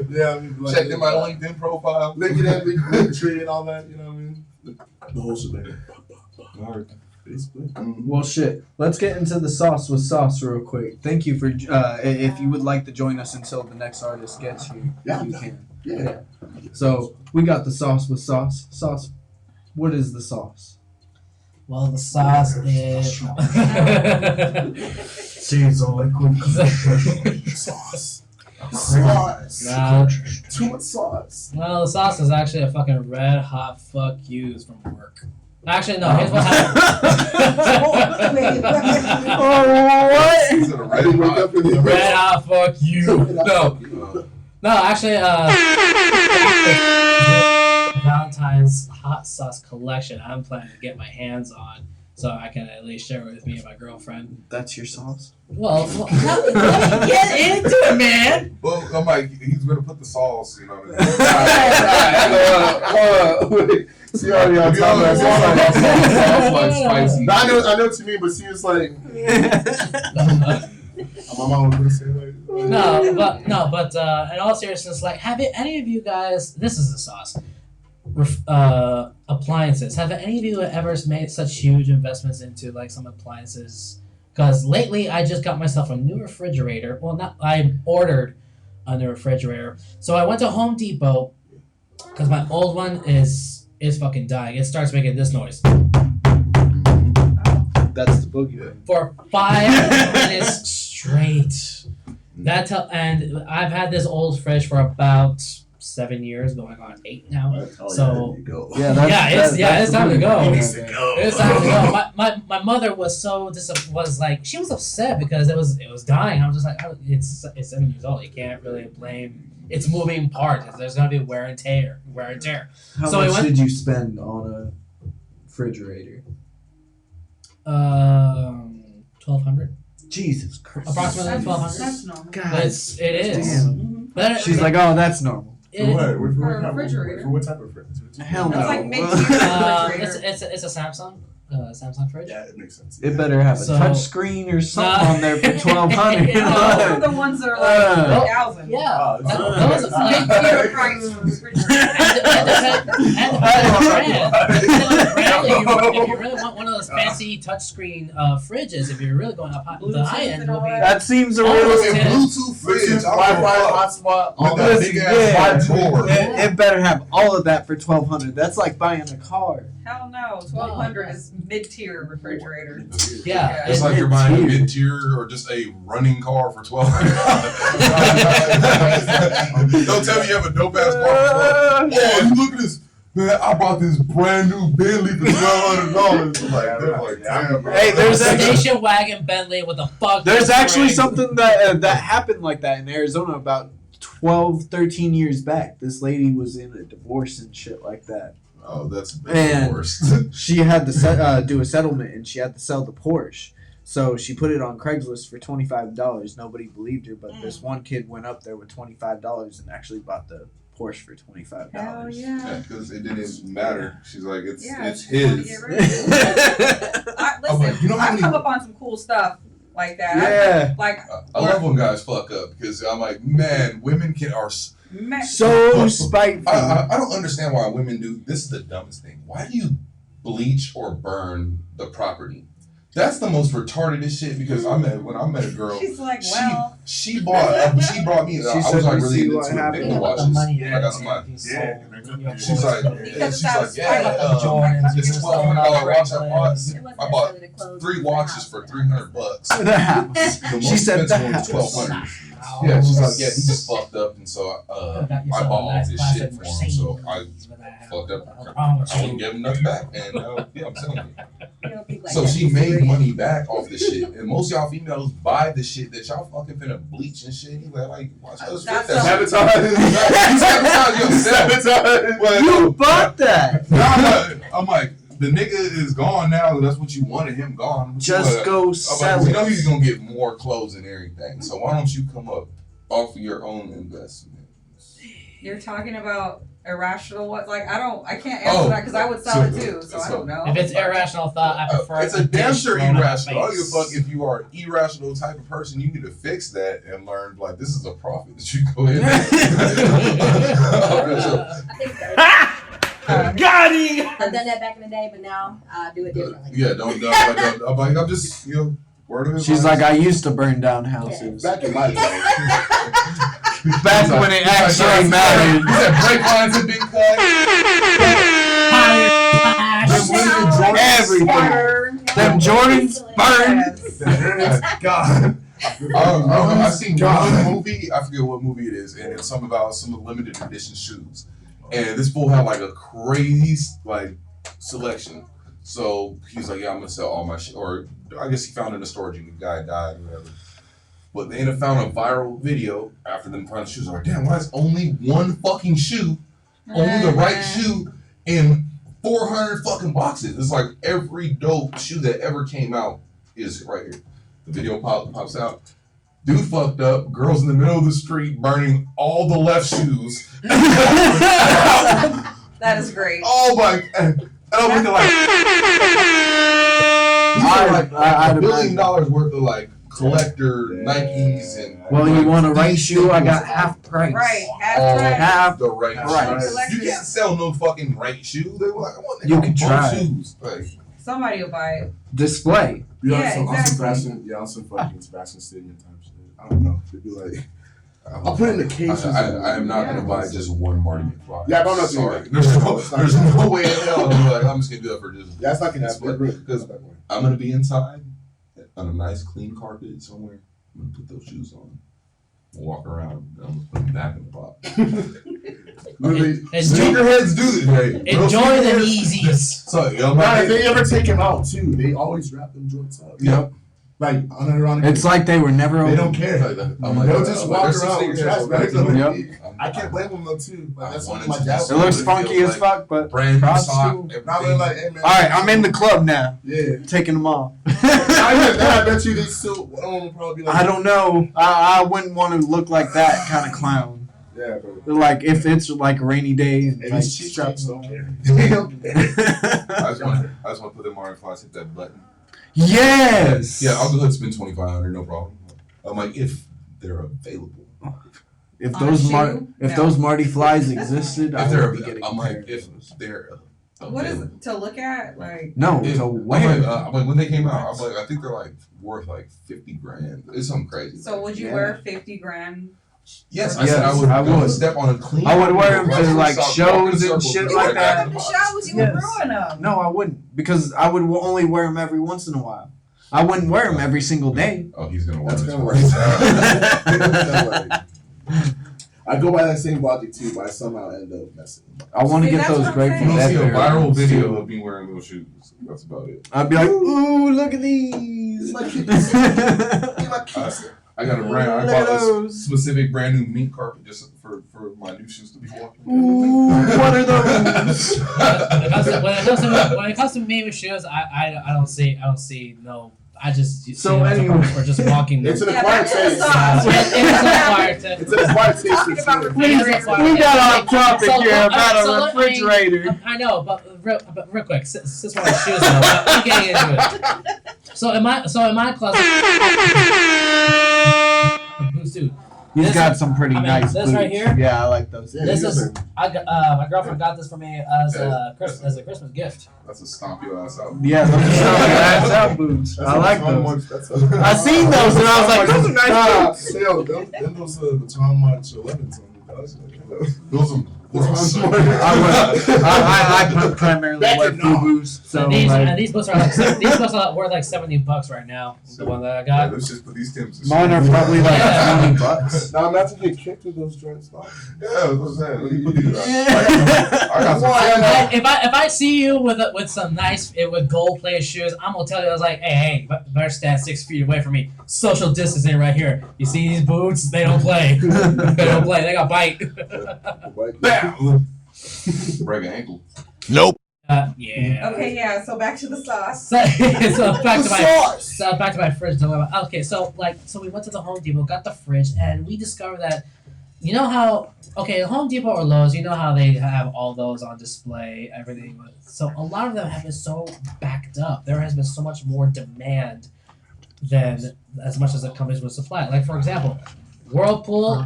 Yeah, I mean, like, Check them out on LinkedIn profile. LinkedIn, Linktree, and all that. You know what I mean? The whole shebang. Basically. Well, shit. Let's get into the sauce with sauce real quick. Thank you for. If you would like to join us until the next artist gets here, Yeah. you can. Yeah. So we got the sauce with sauce. Sauce. What is the sauce? Well, the sauce is. Cheese or liquid. Sauce. Sauce. Nah, Too much sauce. well, the sauce is actually a fucking red hot fuck yous from work. Actually, no. Here's what happened. What? Is it a red hot? Red hot fuck you. No. No, actually, Valentine's hot sauce collection I'm planning to get my hands on so I can at least share it with me and my girlfriend. That's your sauce. Well, let me get into it, man. Well, I'm like, he's gonna put the sauce, you know. What See, already on You top of know, that. sauce like spicy. I know what you mean, but she was like, my mom was gonna say like, No, but in all seriousness, like, have any of you guys? This is the sauce. Appliances. Have any of you ever made such huge investments into like some appliances? Because lately I just got myself a new refrigerator. Well, I ordered a new refrigerator. So I went to Home Depot because my old one is fucking dying. It starts making this noise That's the boogie. for 5 minutes straight. And I've had this old fridge for about 7 years, going on 8 now. So- you go. Yeah, it's time to go. Needs to go. It's time to go. My mother was she was upset because it was dying. I was just like, oh, it's 7 years old. You can't really blame. It's moving parts. There's gonna be wear and tear. How So we much went- did you spend on a refrigerator? 1,200, Jesus Christ. approximately 1,200. That's normal. God. It is. Damn. But She's like, oh, that's normal. For what? For a refrigerator. For what type of refrigerator? Hell no. That's like mid-tier refrigerator. it's a Samsung fridge. Yeah, it makes sense. It better have a So- touch screen or something on there for $1,200. Those are the ones that are like Uh, 1,000. Yeah. Oh, Those are like- Mid-tier price for refrigerator. If you really want one of those fancy touchscreen fridges, if you're really going up high, the high end will be. That seems a Oh, little. it's Bluetooth fridge. Wi-Fi hotspot. All With that. that Listen, big yeah. ass white board. It better have all of that for $1,200. That's like buying a car. Hell no, 1,200 is mid-tier refrigerator. Yeah, It's like you're It's buying a huge. mid-tier or just a running car for $1,200. Don't tell me you have a dope ass car. Oh, you look at this. Man, I bought this brand new Bentley for $1,200. They're like, damn, bro. Hey, there's a actually- station wagon Bentley with a fuck. There's actually something that happened like that in Arizona about 12, 13 years back. This lady was in a divorce and shit like that. Oh, that's Man. the worst. She had to do a settlement and she had to sell the Porsche. So she put it on Craigslist for $25. Nobody believed her, but this one kid went up there with $25 and actually bought the Porsche for $25. Hell Yeah, yeah. because it didn't matter. She's like, it's Yeah, it's she wanted to his. get rid of it. I'm like, Listen, you know how I've many- come up on some cool stuff like that. Yeah. Like, I love when guys fuck up because I'm like, man, women So spiteful. I don't understand why women do. This is the dumbest thing. Why do you bleach or burn the property? That's the most retardedest shit because when I met a girl, She's like, well, she brought me. I said, was like "We really see into what it. happened." Victor About the watches. money I got some money. She's Because She's that like, was yeah, Jordans. it's $1,200 watch I bought. It wasn't I bought necessarily the clothes, 3 it was the watches house. for $300. The house. The most She said expensive the one was house. $1,200. Yeah, she's like, yeah, he just fucked up, and so I bought all this shit for him. So I fucked up. I wouldn't give him nothing back, and yeah, I'm telling you. You don't think like So that. she made money back off the shit, and most of y'all females buy the shit that y'all fucking finna bleach and shit. You like, watch those That's that so- shit. You sabotage yourself. Well, You bought that. I'm like, the nigga is gone now. That's what you wanted him gone. Just go I'm sell like, you know it. he's gonna get more clothes and everything. So why don't you come up off of your own investment? you're talking about irrational what? Like, I can't answer that because I would sell it too, so I don't know. If it's irrational thought, I prefer It's a damn sure thrown at my irrational. I don't give a face. fuck if you are an irrational type of person. You need to fix that and learn like this is a profit that you go ahead. I think that Got him. I've done that back in the day, but now I do it differently. Yeah, don't. I'm like, I'm just word of She's advice. like, I used to burn down houses. Back in my day. Back when it actually mattered. He said brake lines have been cut. Everything. Them Jordans burned. God. I've seen one movie. I forget what movie it is, and it's something about some limited edition shoes. And this fool had like a crazy like selection. So he's like, yeah, I'm gonna sell all my shit. Or I guess he found it in a storage unit. The guy died or whatever. But they ended up found a viral video after them finding shoes. I'm like, damn, why is only one fucking shoe, only the right shoe in 400 fucking boxes? It's like every dope shoe that ever came out is right here. The video pops out. Dude fucked up. Girls in the middle of the street burning all the left shoes. That is great. Oh my! And I'm looking like these are like I'd $1 billion imagine. worth of like collector Nikes and. Well, you want a right these shoe? I got things half price. Right, all half price. Half. the right Right. shoes. You can't sell no fucking right shoe. They were like, I want You can both try. shoes. Like, Somebody will buy it. Display. Yeah, On some exactly. Sebastian, some fucking Sebastian Stadium type shit. I don't know. They'd be like, I'll put it in the cases. I am not gonna buy just one Marty McFly. Yeah, but I'm not sorry. doing that. There's no way in hell I'm like, I'm just gonna do that for just. Yeah, it's not gonna That's happen. what- because I'm gonna be inside on a nice clean carpet somewhere. I'm gonna put those shoes on. Walk around. I'm gonna put them back in the box. Literally, Sneakerheads do this. Hey, real Enjoy the sneakerheads- Yeezys. So, yo, nah, my if they ever take him out too, they always wrap them joints up. Yep. Like unironic. It's like they were never they open. don't care. I'm like, They'll just I'm walk there's some around with sneakers trash bags. over there. Yep. I can't blame them though too. Like, I that's what wanted my to dad. just- It looks It funky feels as fuck, but brand new props sock. to- Not really like, hey man. all right, I'm in the club now. Yeah. Taking them off. I bet you they still probably like. I don't know. I wouldn't want to look like that kind of clown. Yeah, bro. Like if it's like a rainy day and And like these cheap straps don't care. I just want to put them on before I hit that button. Yes. Yeah, I'll go ahead and spend $2,500, no problem. I'm like, if they're available. If On a those shoe? No. those Marty Flies existed, I If they're, would be getting. I'm a like, pair if of those. they're What is available. it to look at? Like, No, If- to I'm wear. like, when they came out, I'm like, I think they're like worth like 50 grand. It's something crazy. so would you Yeah. wear 50 grand? Yes, I Yes, said I would. I would. Step on a clean. I would wear 'em to, Right, like, walk shows in and circles, shit go like right back that. in the box. shows, you Yes. would ruin them. No, I wouldn't because I would only wear them every once in a while. I wouldn't wear them every single day. Oh, he's gonna wear That's this. kind of like. I go by that same logic too, but I somehow end up messing. I want to See, get that's those what I'm Grateful saying. You'll see a Dead viral earrings, video too. of me wearing those shoes. That's about it. I'd be like, ooh, look at these. My keys. I got a brand. I Look at bought a those. specific brand new mink carpet just for my new shoes to be walking. Ooh, what are those? When it comes to me with shoes, I don't see no. I just see So them as a anyway. purpose for just walking. It's an Yeah, acquired that is taste. sauce. It's acquired taste. It's an acquired taste. Talking for about sure. We We got off topic So, here about so a let me- refrigerator. I know, but real quick, since we're on shoes now, I'm getting into it. So in my closet, dude, He's This got is- some pretty I mean, nice this boots. right here? Yeah, I like those. Yeah, This these is are- I got my girlfriend got this for me as a Christmas gift. That's a stomp your ass out. Yeah, those are ass out boots. That's I like those. those. I seen those and I was like, those are nice boots. Yo, those the Tom March 11s on Those are gross. I primarily Back wear in North. FUBUs, so and these like, and these books are like these books are worth like $70 right now. The one that I Yeah, got. let's just put these Timbs. mine are probably like Yeah. $20. Now imagine they kicked with those joints. Dog. Yeah, that's what I'm saying. Let me put these. I got some. If I see you with some nice with gold plated shoes, I'm gonna tell you I was like, hey, better stand 6 feet away from me. Social distancing right here. You see these boots? They don't play. They don't play. They got bite. Bam! Break an ankle. Yeah. Okay, yeah. So back to the sauce. So back to my fridge dilemma. Okay, so we went to the Home Depot, got the fridge, and we discovered that you know how Home Depot or Lowe's, you know how they have all those on display, everything. So a lot of them have been so backed up. There has been so much more demand than as much as the companies would supply. Like for example, Whirlpool,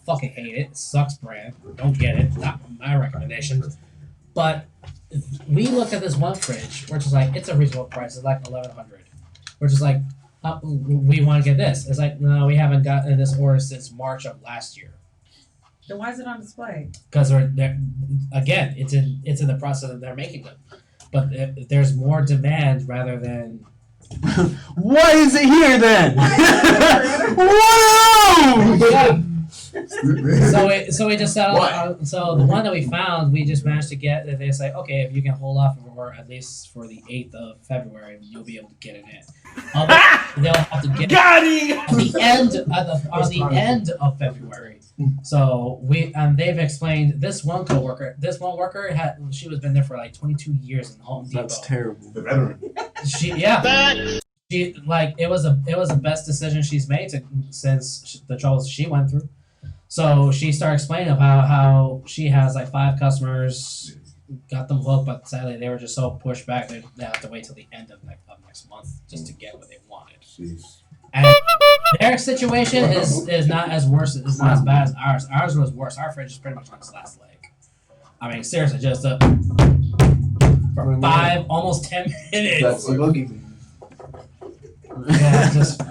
fucking hate it. Sucks brand. Don't get it. Not my recommendation. But we looked at this one fridge, which is like it's a reasonable price. It's like $1,100. We're just like, we want to get this. It's like no, we haven't gotten this order since March of last year. Then why is it on display? Because they're again, it's in the process of they're making them. But there's more demand rather than. Why is it here then? Whoa! Yeah. So we just settled. So the one that we found, we just managed to get. They say, okay, if you can hold off for at least for the 8th of February, you'll be able to get it in. They'll have to get it at the end of February. So they've explained this one coworker. This one worker she was been there for like 22 years in Home Depot. That's terrible. The veteran. She it was the best decision she's made since the troubles she went through. So she started explaining of how she has like 5 customers, got them hooked, but sadly they were just so pushed back they have to wait till the end of next month just to get what they wanted. Jeez. And their situation is not as worse. It's not as bad as ours. Ours was worse. Our fridge is pretty much on its last leg. I mean, seriously, just for 5, almost 10 minutes. That's like, Yeah, just.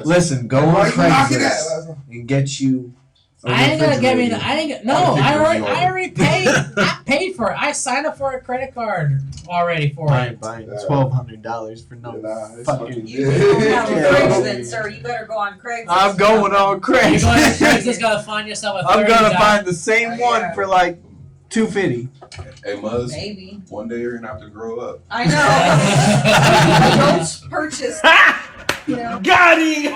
Listen, go on Craigslist and get you. I ain't gonna get me. I already paid. I paid for it. I signed up for a credit card already for I it. ain't buying $1,200 for no it's fucking. You don't have a Yeah. fridge then, sir. You better go on Craigslist. I'm going on You're going to Craigslist. Craigslist, gotta find yourself a I'm $30. gonna find the same Oh, one yeah. for like $250. Hey, Muzz, Maybe. one day you're gonna have to grow up. I know. Don't purchase. You know.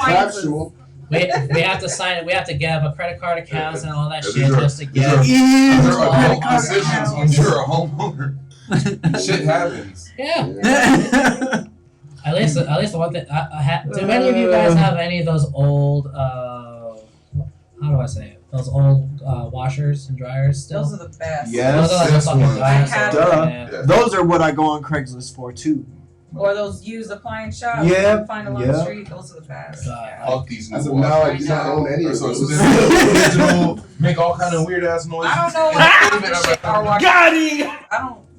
Factual. We have to sign it. We have to get up a credit card accounts and all that Yeah, shit these are- just to these get. are- There Oh, are big God. decisions when you're a homeowner. Shit happens. Yeah. At least the one thing. Do any of you guys have any of those old? How do I say it? Those old washers and dryers still. Those are the best. Yes. Those are like the Yes, fucking ones. dryers. I have Duh. Yeah. Those are what I go on Craigslist for too. Or those used appliance shops. Yeah, You can find them on the yeah. street. Those are the best. God. Fuck these new As of ones. now, I do not own any of So it's those. original, make all kind of weird ass noises. I don't know what the shit are watching.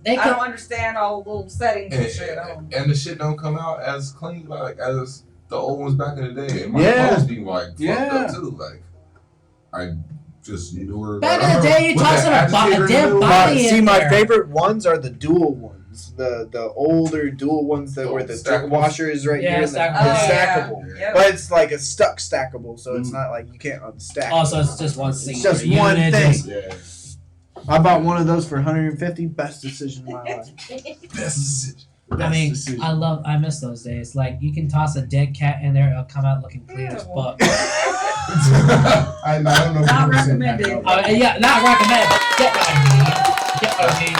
They I could, don't understand all the little settings and shit. I don't. And the shit don't come out as clean like as the old ones back in the day. And my Yeah. clothes be like fucked Yeah. up too. Like I just newer. Back like, in the day, you with tossed that a agitator in the damn middle, body See, in my there. favorite ones are the dual ones. The older dual ones that where the Stackables. washer is right Yeah, here. And the stackable. stackable. Yeah. But it's like a stuck stackable, so it's not like you can't unstack. Oh, so it's just one It's single just unit, one thing. just- Yeah. I bought one of those for $150. Best decision of my life. This is it. I mean, decision. I miss those days. Like you can toss a dead cat in there, it'll come out looking clean as fuck. I don't know. if Not you've seen recommended. that. Yeah, not recommend, but get what I mean. Get what I mean.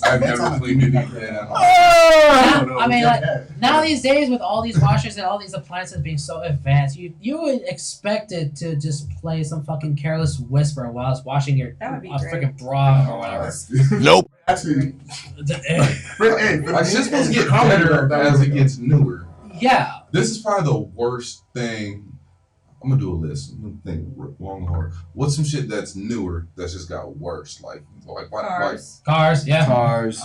I've never cleaned anything at all. I mean, like now these days with all these washers and all these appliances being so advanced, you would expect it to just play some fucking careless whisper while it's washing your That would be a great. freaking bra or whatever. Nope. Actually, Like shit's supposed to get better as it gets newer. Yeah. This is probably the worst thing. I'm gonna do a list. I'm gonna think long and hard. What's some shit that's newer that's just got worse? Like Cars. Cars, yeah. Cars.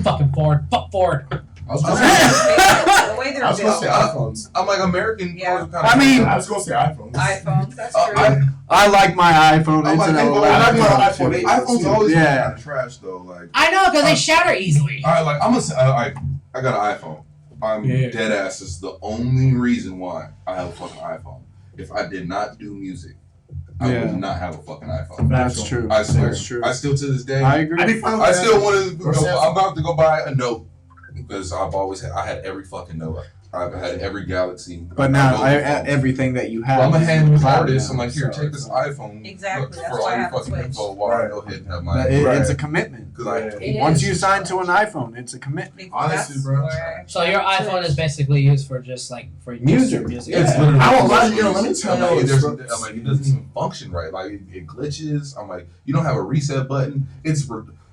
Fucking Ford. Fuck Ford. I was gonna say, The way I they're was gonna say built. iPhones. I'm like American. Yeah. cars are kinda I mean- I was gonna say iPhones. iPhones, that's true. I like my iPhone. I'm It's like, an hey, boy, I like 11. my iPhone 8. iPhones always Yeah. been kind of trash though. Like, I know, because they shatter easily. all right, like I'm gonna say, I got an iPhone. I'm Yeah. dead ass. This is the only reason why I have a fucking iPhone. If I did not do music, I Yeah. would not have a fucking iPhone. That's true. I swear. That's true. I still to this day. I agree. I'd be fine with I that. still want to. Or Samsung. I'm about to go buy a Note because I've always had. I had every fucking Note. I've had every Galaxy. But now Note phone. everything that you have. Well, I'm a is hand cloud artist. now, I'm like, here, so take this iPhone. Exactly, look, that's for why all I your have a fucking Switch. info while I go ahead and have my. It's a commitment. Because I. It Once is. you sign to an iPhone, it's a commitment. Honestly, That's bro. why- So your iPhone is basically used for just like for Music. music. It's Yeah. literally. I won't lie to you, let me tell I'm you like, all there's- the I'm like, it doesn't even function right. Like it glitches. I'm like, you don't have a reset button. It's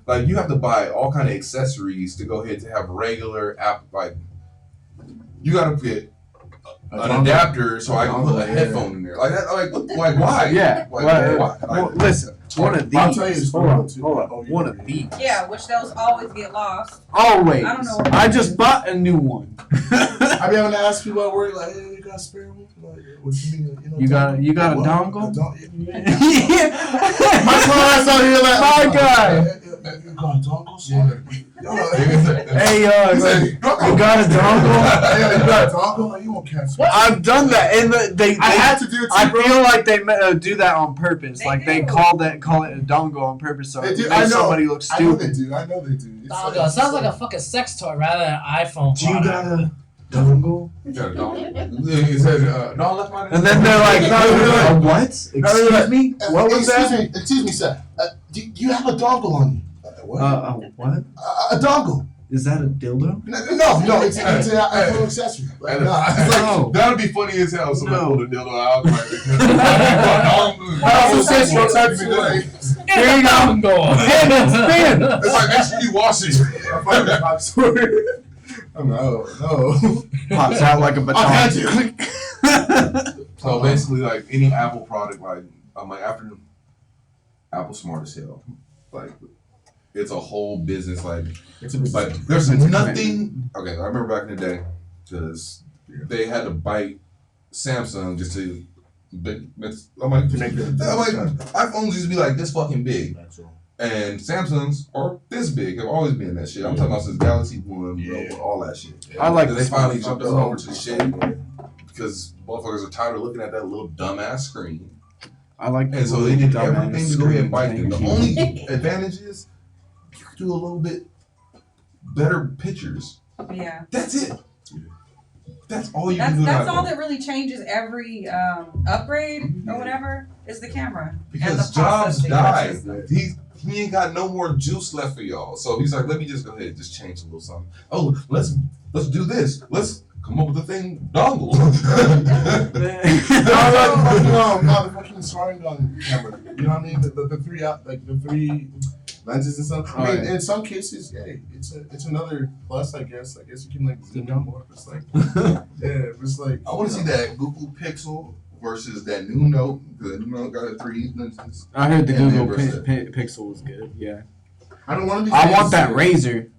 like you have to buy all kind of accessories to go ahead to have regular app. Like you got to get an adapter so I can put a headphone in there. Like that. Like why? Yeah. Like, Well, why? well, listen, one of I'll these. tell you this Hold story on, too. hold Oh, on. you One know, of these. Yeah, which those always get lost. Always. I don't know where I it just is. bought a new one. I be having to ask people at work, like, hey, you got a spare one? Like, what you mean? You got a What? dongle? Yeah. My My class out here like, My guy. You got a dongle, son? Hey, you got a dongle? Yeah, you got a dongle? Like, you won't catch me. I've done that, and they I had to do it too, I bro. feel like they do that on purpose. They Like they do. call it a dongle on purpose, so They it do. makes I know. somebody look I know they stupid. do. I know they do. It's Dongle. It sounds like a fucking sex toy rather than an iPhone Do you product. got a dongle? You got a dog. He said, "Don't let my." And then they're like, No, what? no, Excuse me? What was that? Excuse me, sir. Do you have a dongle on you? What? What? A dongle. Is that a dildo? No, it's an iPhone accessory. Like, nah, it's like, No. That'd be funny as hell. Somebody No. pulled a dildo out. I also said short type shit. Like, Here you go. Dongle. Spin. It's like make sure you wash it. I'm sorry. I'm like, oh, no. Pops out like a I baton. had So basically, like any Apple product, like I'm like after Apple smart as hell, like it's a whole business. Like there's nothing. Okay, I remember back in the day because they had to bite Samsung just to. I'm like, iPhones used to be like this fucking big, and Samsungs are this big. They've always been that shit. I'm talking about since Galaxy 1, Yeah. all that shit. I like They this finally one. jumped us over to the shit because motherfuckers are tired of looking at that little dumbass screen. I like And so they did everything to go ahead and bite it. The only advantage is you can do a little bit better pictures. Yeah. That's it. That's all you can do. That's all now. that really changes every upgrade or whatever is the camera. and Because the Jobs processing. died. He ain't got no more juice left for y'all. So he's like, let me just go ahead and just change a little something. Oh, let's do this. Let's come up with a thing dongle. the fucking scoring gun camera. You know what I mean? The three out, like the three lenses and stuff. I mean, in some cases, yeah, it's another plus. I guess you can like zoom in more. It's like, yeah, it's like. I want to see that Google Pixel versus that new Note. The new Note got a 3 lenses. I heard the And Google then versus- Pixel was good. Yeah. I don't want to be. I want that Razer.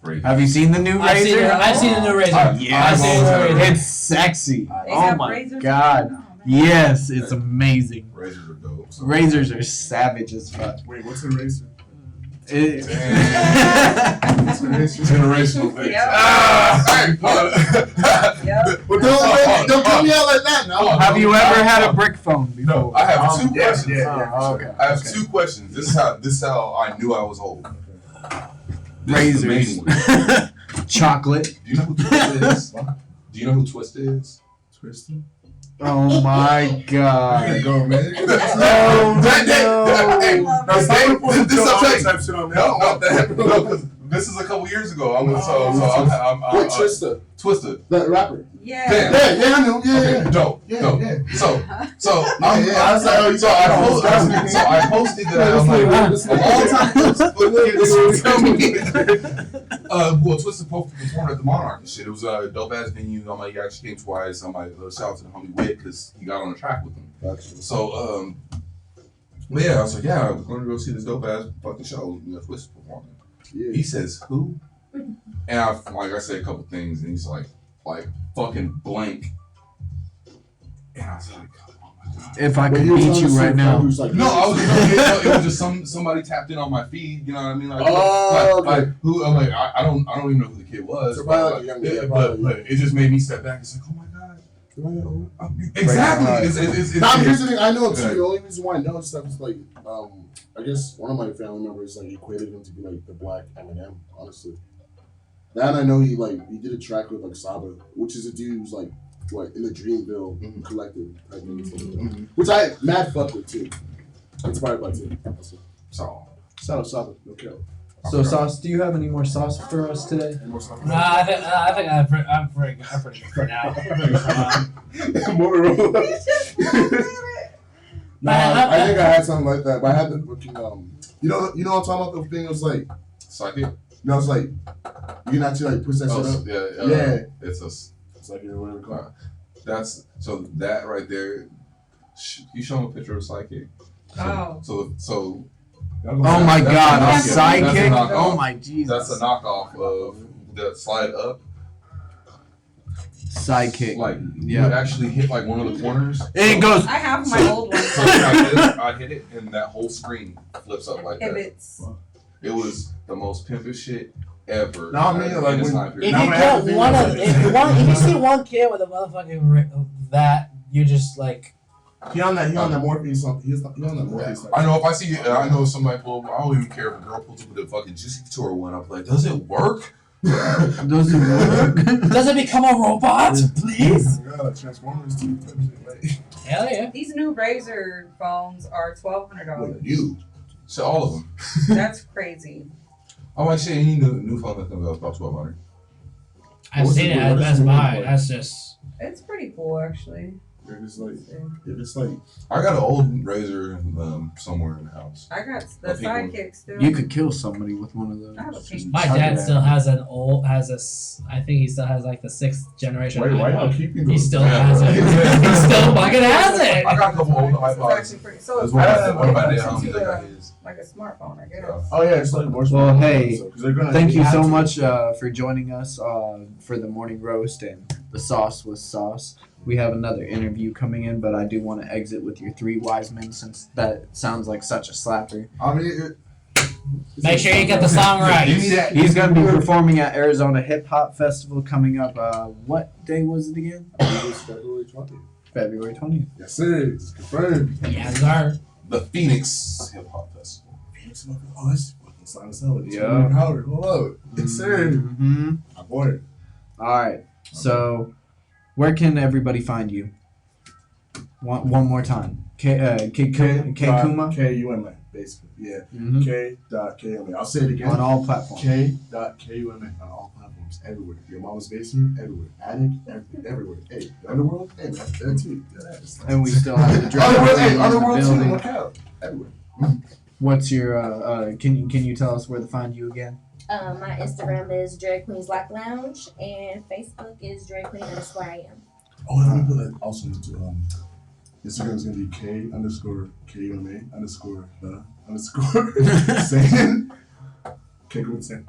Right. Have you seen the new Razer? I've seen the new Razer. Yeah, I've seen the new Razer. it's sexy. They Oh have my razors god. now? Oh, man. Yes, it's amazing. Razors are dope. So. Razors are savage as fuck. Wait, what's a razor? It- Generational thing. Yep. Hey, hold on. Yep. Well, don't come me out like that now. Have you ever had a brick phone before? No, I have two questions. Oh, okay. I have two questions. This is how I knew I was old. This is the Razors. main one. Chocolate. Do you know who Twist is? Do you know who Twist is? Twisted. Oh my god. Go, man. No, Hey, no. this is type shit on me. No, because this is a couple years ago. I'm Wait, Twista. Twista, that rapper. Yeah. Yeah, I know. Yeah, Okay, yeah. dope. Yeah, dope. yeah. So I was like, oh, you so I posted that. I'm like, a long time. Well, Twisted performed at the Monarch and shit. It was a dope ass venue. I'm like, he actually came twice. I'm like, shout out to the homie Wit because he got on the track with him. So, but yeah, I was like, yeah, I'm going to go see this dope ass fucking show. You know, Twisted performing. Yeah. He says, who? And I said a couple things, and he's like fucking blank. And I was like, oh my god. If I But could he was beat on you the right same now. phone, he was like, No, I was. It was just somebody tapped in on my feed. You know what I mean? Like, Oh, like who? I'm like, I don't even know who the kid was. So but, probably like, like a young- but it just made me step back. It's like, oh my god. Exactly. It's Nah, here's the thing. I know too. Right. The only reason why I know stuff is like, I guess one of my family members like equated him to be like the Black Eminem. Honestly, that I know he did a track with like Saba, which is a dude who's like what in the Dreamville collective type thing, which I mad fuck with too. Inspired by too. So Shout out Saba, no kill. So, Sauce, do you have any more sauce for us today? I think I'm pretty good for now. Nah, I think I had something like that, but I had the fucking you know what I'm talking about. The thing was like, psychic. no, it's like you can actually like push that shit up. Yeah. It's a. It's like whatever it's called. That's so that right there. You show him a picture of psychic. Oh. So. Oh my That's god, a that's a sidekick? knockoff. Oh my Jesus. That's a knockoff of the slide up. Sidekick. Like you Yeah. would actually hit like one of the corners. And it goes. I have my old one. So I hit it, and that whole screen flips up like that. Pivots. It was the most pimpish shit ever. No, I mean, like, in this when- time If period. you Now I get have to one think of, about if you see one kid with a motherfucking that, you just like. He on that Morpheus. He on that Morpheus. I know if I see, I know somebody pull. I don't even care if a girl pulls up with a fucking Juicy Couture one. I'm like, does it work? Does it work? Does it become a robot, please? Oh my god, Transformers too. Hell yeah. These new Razer phones are $1,200. You. So all of them. That's crazy. I'm like, shit, any new phone that comes out is about $1,200. I've What's seen the- it at what is Best the Buy. new That's just. It's pretty cool, actually. If it's like, I got an old Razor somewhere in the house. I got the people- Sidekick still. You could kill somebody with one of those. I have a pink. My dad still has an old, I think he still has like the 6th generation. why y'all iPhone. keeping He those? still has it. He still fucking has I it. got a couple old It's iPods. actually pretty. So As it's well. One of my like dead homies that got his. a smartphone, I guess. Oh yeah, it's like more. Well, hey, Thank you so have much for joining us for the morning roast and the sauce was sauce. We have another interview coming in, but I do want to exit with your 3 wise men since that sounds like such a slapper. I mean, Make sure you get the song right. Give me that. He's going to be performing at Arizona Hip Hop Festival coming up. What day was it again? It's February 20th. February 20th. Yes, sir. It's confirmed. Yes, sir. The Phoenix Hip Hop Festival. Oh, that's fucking Silent Hell. Yeah. Howard, hold up. Yes, sir. Mm-hmm. I bought it. All right. So, where can everybody find you? One more time. K Kuma K-U-M-A, basically. Yeah. Mhm. K.K-U-M-A. I'll say it again. on all platforms. K.K-U-M-A on all platforms, everywhere. Your mama's basement, everywhere. Attic, everywhere. Hey, the Underworld, hey, man, there too. And we still have the Underworld, hey, in the Underworld too. building. Look out, everywhere. What's your can you tell us where to find you again? My Instagram is Drag Queens Black Lounge and Facebook is Drag Queen _I am. Oh, let me put that also into Instagram's gonna be K_K_the_the_Saying. K Queen Saying.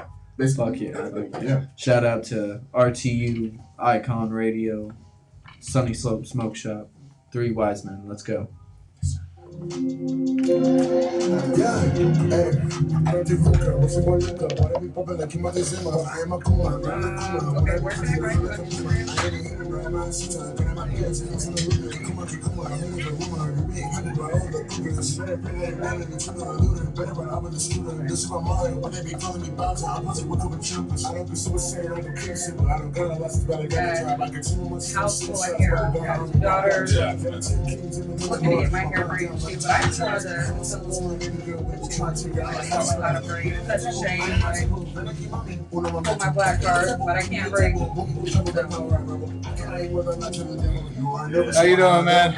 Fuck yeah. Yeah. Shout out to RTU, Icon Radio, Sunny Slope Smoke Shop, 3 wise men. Let's go. Yeah, hey, I don't do hookah. What's your boy Luca? Why they be popping like him out the Zimmer? I am a Kuma. Okay, where can I find you on Instagram? How cool I hear. I got 2 daughters. Looking to get my hair braided too, but I just wanted to little how to braid. It's such a shame. Like, pull my black card, but I can't bring. How you doing, man?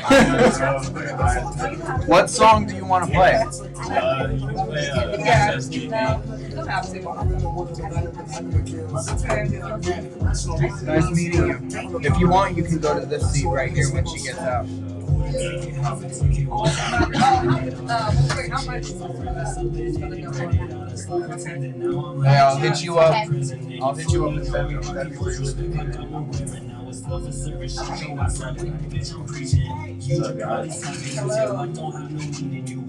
What song do you want to play? Yeah, you don't have to. Nice meeting you. If you want, you can go to this seat right here when she gets out. Wait, how much? Hey, I'll hit you up. I'll hit you up in February.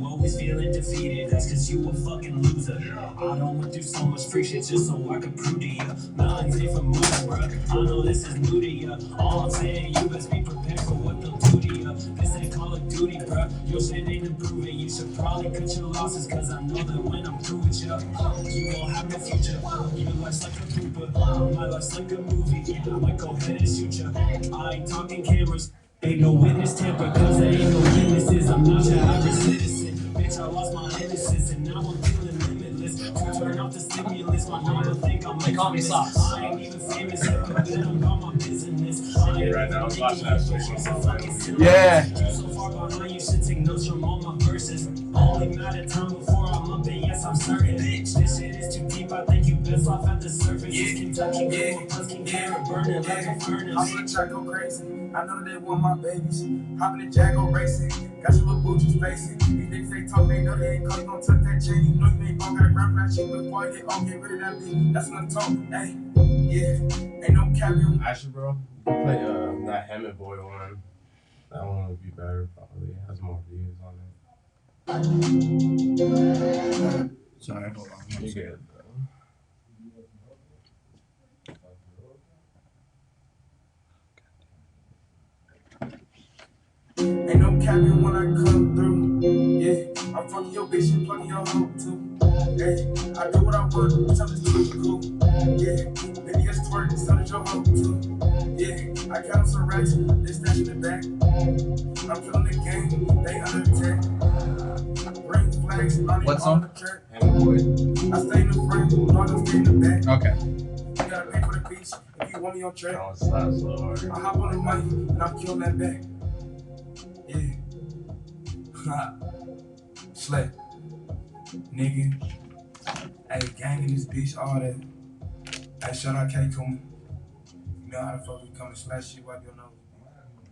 Always feeling defeated, that's cause you a fucking loser. I don't went through so much free shit just so I could prove to you. Nothing's here for moving, bruh. I know this is new to you. All I'm saying, you best be prepared for what they'll do to you. This ain't Call of Duty, bruh. Your shit ain't improving. You should probably cut your losses, cause I know that when I'm through with you, you gon' have no future. Your life's like a pooper, my life's like a movie. I might go ahead and shoot you. I ain't talking cameras. Ain't no witness tamper, cause there ain't no witnesses. I'm not your average citizen. Bitch, I lost my innocence, and now I'm feeling limitless. To turn off the stimulus, my mama think I'm like, call me Sauce. I ain't even famous yet, but then I'm about my business. I ain't Right now, I'm watching that shit. Yeah. you so far behind, you should take notes from all my verses. Only matter of time before I'm up, and yes, I'm certain. Bitch, this shit is too deep, I think you best off at the surface. Yeah, Kentucky, yeah, plus can carry burning like a furnace. I'm gonna try to go crazy. I know they want my babies. Hopping in Jago racing. Got your little booties facing. These niggas they talk, they know they ain't call. You gon' tuck that chain. You know you ain't gon' got a ground flat shit before you hit. Oh, get rid of that beat. That's what I'm talking. Hey, yeah. Ain't no cap you. Actually, bro, you play that Hammond Boy one. That one would be better, probably. It has more views on it. Sorry, hold on. You good, bro. Ain't no capping when I come through. Yeah, I'm fucking your bitch and plugging your hoe too. Hey, I do what I want, bitch, I'm just too cool. Yeah, baby, it's twerk, so did your hoe too. Yeah, I got some racks, they stash in the back. I'm feeling the game, they under attack. Bring flags, What song? the track. Hammond Boy. I stay in the front, no, I don't stay in the back. Okay. You gotta pay for the beach if you want me on track. That one slaps a little harder. I hop on the mic and I'm killing that back. Yeah. Slay. Nigga. Hey, gang in this bitch, all that. Hey, shout out K Kuma. You know how the fuck we come and slash shit, wipe your nose.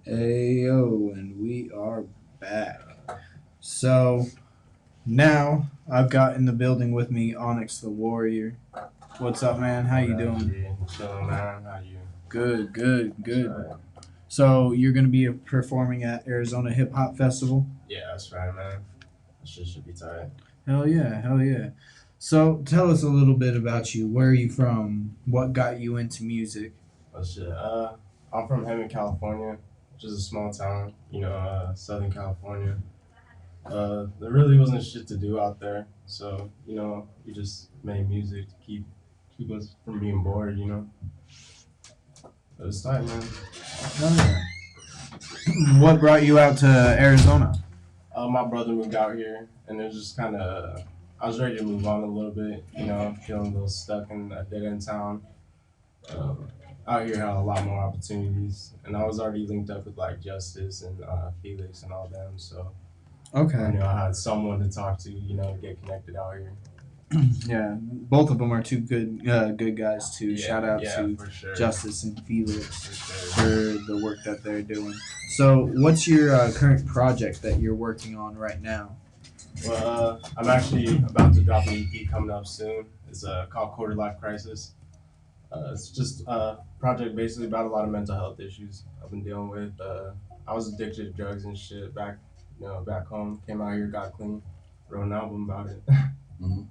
Ayo, and we are back. So now I've got in the building with me Onyx the Warrior. What's up, man? How you doing? Chilling, man. How you? Good, good, good. So you're gonna be performing at Arizona Hip Hop Festival? Yeah, that's right, man. That shit should be tight. Hell yeah, hell yeah. So tell us a little bit about you. Where are you from? What got you into music? Oh shit. I'm from Hammond, California, which is a small town, Southern California. There really wasn't shit to do out there, so we just made music to keep us from being bored, It was tight, man. Hell yeah. What brought you out to Arizona? My brother moved out here, and it was just kind of, I was ready to move on a little bit, feeling a little stuck in a dead-end town. Out here had a lot more opportunities, and I was already linked up with like Justice and Felix and all them, so Okay. I had someone to talk to, to get connected out here. Yeah, both of them are two good guys too. Shout out to for sure. Justice and Felix For for sure. the work that they're doing. So, what's your current project that you're working on right now? Well, I'm actually about to drop an EP coming up soon. It's called Quarter Life Crisis. It's just a project basically about a lot of mental health issues I've been dealing with. I was addicted to drugs and shit back home. Came out here, got clean, wrote an album about it. Mhm.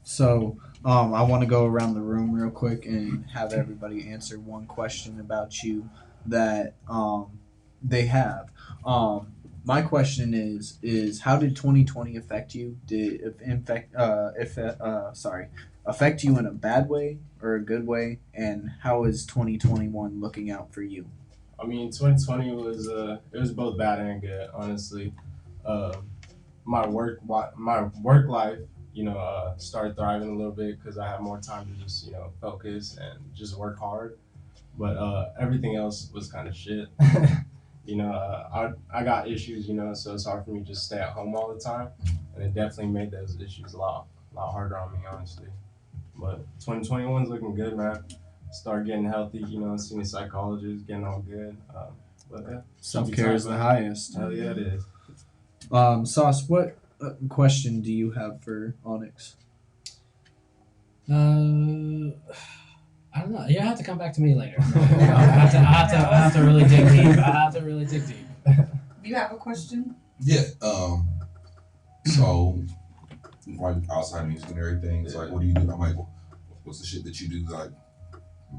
So, I want to go around the room real quick and have everybody answer one question about you that they have. My question is how did 2020 affect you? Did it affect you in a bad way or a good way? And how is 2021 looking out for you? I mean, 2020 was it was both bad and good, honestly. my work life, started thriving a little bit because I had more time to just focus and just work hard. But everything else was kind of shit. I got issues, so it's hard for me to just stay at home all the time, and it definitely made those issues a lot harder on me, honestly. But 2021's looking good, man. Start getting healthy, seeing a psychologist, getting all good. But yeah, Self-care is the highest. Hell yeah, it is. Sauce, what question do you have for Onyx? I don't know. You have to come back to me later. I have to really dig deep. Do you have a question? Yeah. So, like outside music and everything, it's like, what do you do? I'm like, what's the shit that you do? Like,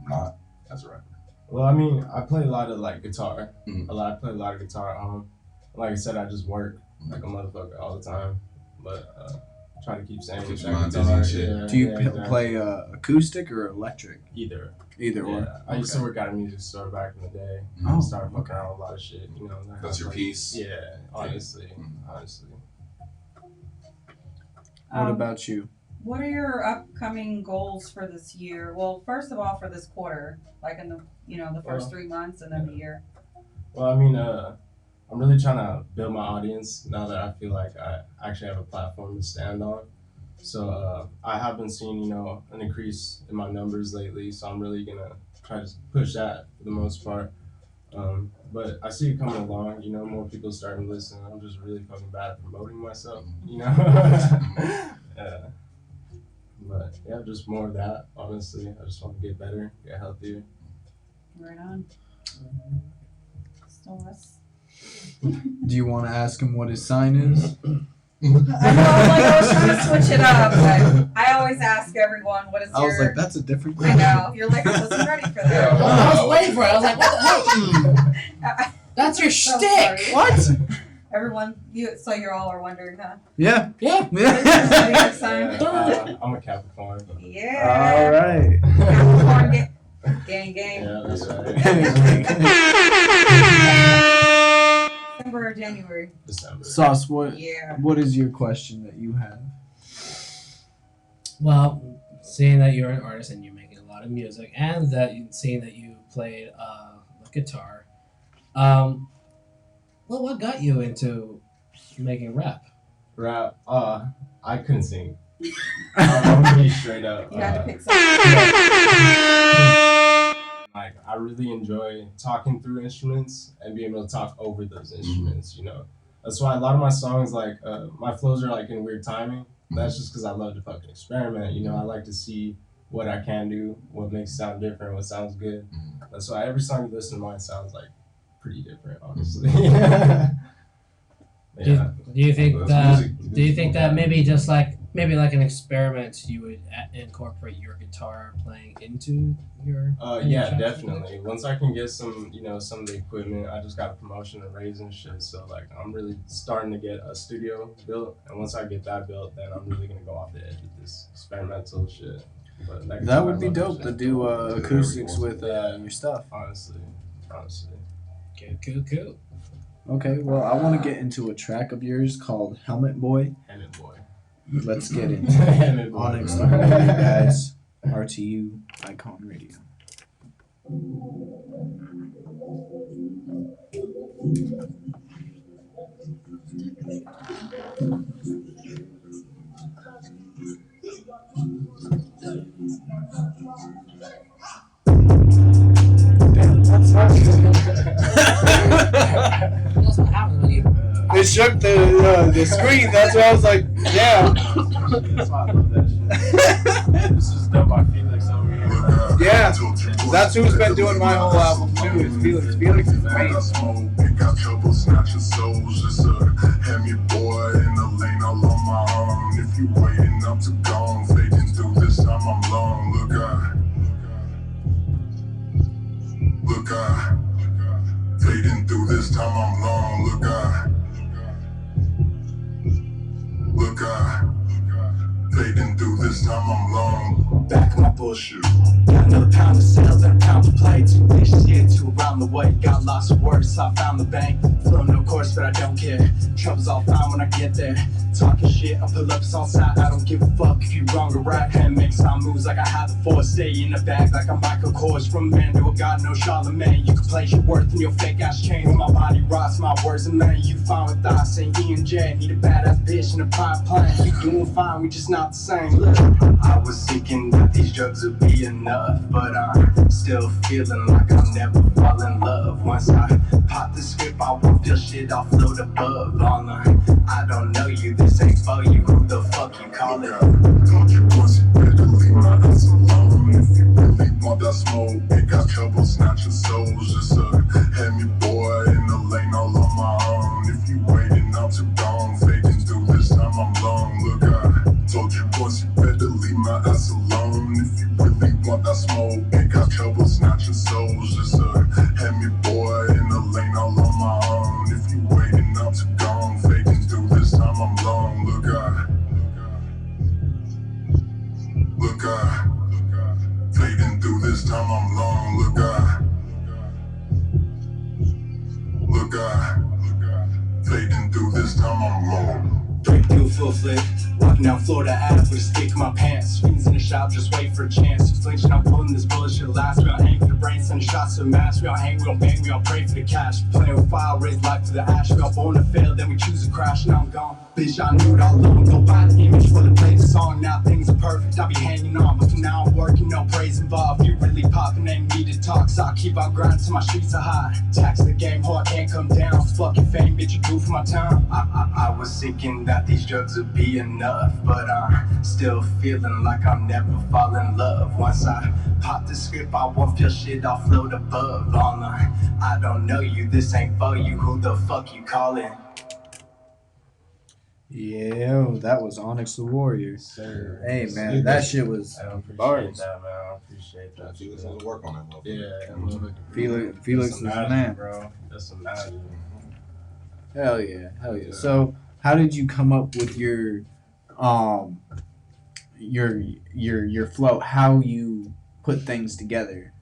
not as a rapper. Well, I mean, I play a lot of like guitar. Mhm. I play a lot of guitar at home. Like I said, I just work like a motherfucker all the time. But try to keep saying Keep that your mind busy guitar, and shit. yeah, Do you yeah, exactly. play acoustic or electric? Either? Either Yeah, one. I used to work at a music store back in the day. Oh, Started fucking around with a lot of shit. That's your piece? Yeah, honestly. What about you? What are your upcoming goals for this year? Well, first of all, for this quarter, like in the the first 3 months and then the year. Well, I mean, I'm really trying to build my audience now that I feel like I actually have a platform to stand on. So I have been seeing, an increase in my numbers lately. So I'm really gonna try to push that for the most part. But I see it coming along. More people starting to listen. I'm just really fucking bad at promoting myself. But yeah, just more of that. Honestly, I just want to get better, get healthier. Right on. Still us. Do you want to ask him what his sign is? I know, I was trying to switch it up, but I always ask everyone what is I your. was like, that's a different I question. know. You're like, I wasn't ready for that. I was waiting for it. I was like, what the hell? That's your So shtick. sorry. What? Everyone, so you're all are wondering, huh? Yeah. Yeah. Zodiac sign? I'm a Capricorn. Yeah. All right. Capricorn gang. Yeah, that's right. December or January? December. Sauce, what Yeah. is your question that you have? Well, seeing that you're an artist and you're making a lot of music, and seeing that you played the guitar, well, what got you into making rap? Rap. I couldn't sing. I'm gonna be straight up. You had to pick something. Like, I really enjoy talking through instruments and being able to talk over those instruments. That's why a lot of my songs, like my flows are like in weird timing. That's just because I love to fucking experiment. I like to see what I can do, what makes it sound different, what sounds good. That's why every song you listen to mine sounds like pretty different, honestly. Yeah. Do you think That's that? music. Do you think that maybe just like an experiment, you would incorporate your guitar playing into your? Yeah, tracks? definitely. Once I can get some, some of the equipment, I just got a promotion and raise and shit. So like, I'm really starting to get a studio built, and once I get that built, then I'm really gonna go off the edge with this experimental shit. But That would be I love dope that to shit. do acoustics with your stuff. Honestly. Cool. Okay, well, I want to get into a track of yours called Helmet Boy. Helmet Boy. Let's get into Helmet Boy. Onyx, the radio guys. RTU Icon Radio. That's what happens when you. It shook the screen. That's why I was like, yeah. That's why I love that shit. This is done by Felix over here. Yeah. That's who's been doing my whole album too. Is Felix. Felix is great. Got trouble snatching souls, just a heavy boy in the lane all on my own. If you waiting up to gone, fading through this time I'm long. Look I, fading through this time I'm long. Look I, fading through this time I'm long. Back my bullshit, got another pound of sales and a pound of plates. This shit to around the way. Got lots of work, so I found the bank. Flow no course, but I don't care. Trouble's all fine when I get there. Talking shit, I pull up on side. I don't give a fuck if you wrong or right. And make some moves like I have the force. Stay in the bag like I'm Michael Kors. From a man to a god, no Charlemagne. You can place your worth in your fake ass chain. My body rots, my words and man. You fine with thoughts, saying E and J. Need a badass bitch in a private plane. You doing fine, we just not the same. Look, I was thinking that these drugs would be enough, but I'm still feeling like I'll never fall in love. Once I pop the script, I won't feel shit, I'll float above. On the, I don't know you, this ain't for you, who the fuck you call it? Told you once, you better leave my ass alone. If you really want that smoke, ain't got trouble snatching souls. Just a heavy boy in the lane all on my own. If you waiting, I'm too gone. Faking through this time, I'm long. Look, I told you once, you better leave my ass alone. If you really want that smoke, ain't got trouble snatching souls. Just a heavy boy in the lane all on my own. If you waiting, I'm too gone. Faking through this time, I'm long. Look, fading through this time I'm long. Fading through this time I'm long. Break through full flip, walking down Florida Ave with a stick in my pants. Fiends in the shop, just wait for a chance. Flinching, I'm pulling this bullshit last. We all hang for the brain, sending shots to the mask. We all hang, we don't bang, we all pray for the cash. Playing with fire, raise life to the ash. We all born to fail, then we choose to crash. Now I'm gone, bitch, I knew it all along. Go buy the image for the play the song. Now things are perfect, I'll be hanging on. But for now I'm working, no praise involved. You really popping, ain't need to talk. So I keep on grinding till my streets are high. Tax the game, hard, can't come down. Fucking fame, bitch, you do for my time. I was thinking that these drugs would be enough, but I'm still feeling like I'll never fall in love. Once I pop the script, I won't feel shit, I'll float above. On the, I don't know you, this ain't for you, who the fuck you calling? Yeah, that was Onyx the Warrior. Sir. Hey man, that shit was I don't appreciate bars. that, man. I appreciate that. Felix has to work on that, Yeah, Felix is the man, bro. That's some magic. Hell yeah. So, how did you come up with your flow? How you put things together?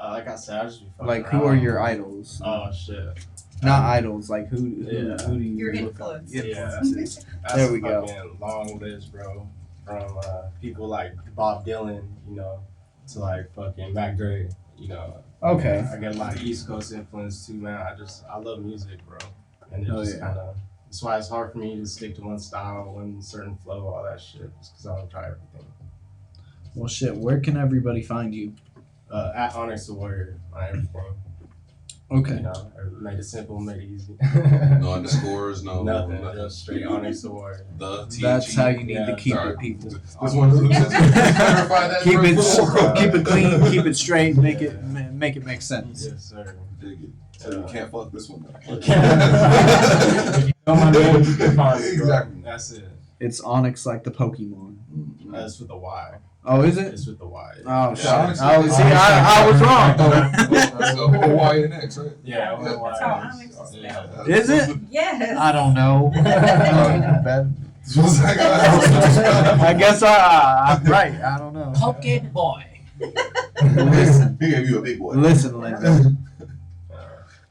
Like I said, I just be fucking Like, who are around. your idols? Oh shit. Not idols. Like who do you Your look up? influence. Yeah. That's There we a go. fucking long list, bro. From people like Bob Dylan, you know, to like fucking Mac Dre, you know. Okay. I get a lot of East Coast influence too, man. I love music, bro. And it Hell just yeah. kind of, that's why it's hard for me to stick to one style, one certain flow, all that shit, just because I don't try everything. Well, shit. Where can everybody find you? At Onyx the Warrior on everything. Okay. You know, I made it simple, made it easy. No underscores, no Nothing, just straight Onyx the Warrior. The That's how you need Yeah, to keep sorry. it, people. This one clarify that. Keep real quick. keep it clean, keep it straight, make it make sense. Yes, sir. Dig it. So you can't fuck this one. If you know my name, you can find me, bro. Exactly. That's it. It's Onyx like the Pokemon. That's with the Y. Oh, is it? It's with the Y. Oh shit! Onyx- I was wrong. So Hawaii and X, right? Yeah, with the Y. That's how Onyx is Yeah. Is it? Yes. I don't know. Was like, I guess I'm right. I don't know. Poke boy. Listen, he gave you a big boy. listen, Linda.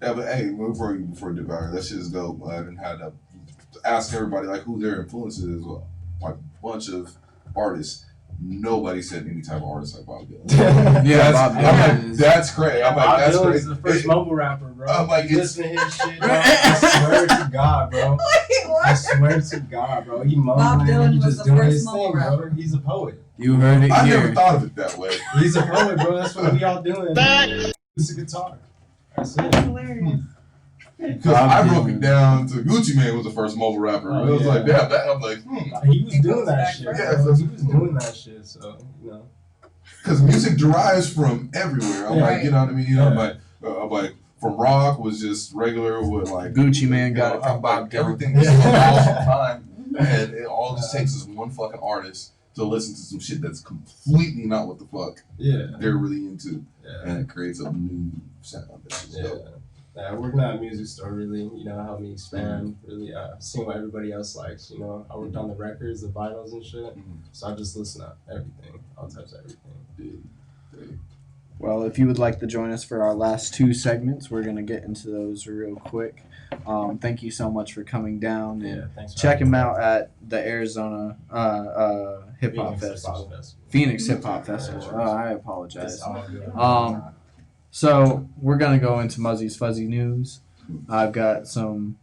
Yeah, but hey, before Devour, let's just go and had to ask everybody like who their influences is. Like a bunch of artists. Nobody said any type of artist like Bob Dylan. Yeah, That's- Bob I'm Dylan like, is- that's crazy. I'm like, Bob that's Dylan's crazy. the first mobile rapper, bro. I'm like, it's- Listen to his shit, bro. I swear to God, bro. Wait, I what? swear to God, bro. He Bob mumbling, Dylan he was just the doing first his mumble thing, bro. rapper. He's a poet. You heard it I here. never thought of it that way. He's a poet, bro. That's what we all doing. It's a guitar. That's it. Hilarious. Because I broke it down to Gucci Mane was the first mobile rapper. Oh, it was yeah. like, damn, that. I'm like, He was It doing goes that back shit. further. Bro. He was doing that shit. So you know. because music derives from everywhere. I'm Yeah. like, you know what I mean? You know, Yeah. I'm like, from rock was just regular with like Gucci Mane got you it know, from I'm Bob like, Dylan. everything was all time, and it all just takes is one fucking artist to listen to some shit that's completely not what the fuck Yeah. they're really into, Yeah. and it creates a new sound. That's just Yeah. dope. Yeah, working at a music store really, you know, helped me expand, really seeing what everybody else likes, you know. I worked on the records, the vinyls and shit, Mhm. so I just listen to everything, all types of everything. Dig. Well, if you would like to join us for our last two segments, we're gonna get into those real quick. Thank you so much for coming down and Thanks. check him out at the Arizona Hip Hop Festival, Phoenix Hip Hop Festival. I apologize. So we're gonna go into Muzzy's Fuzzy News. I've got some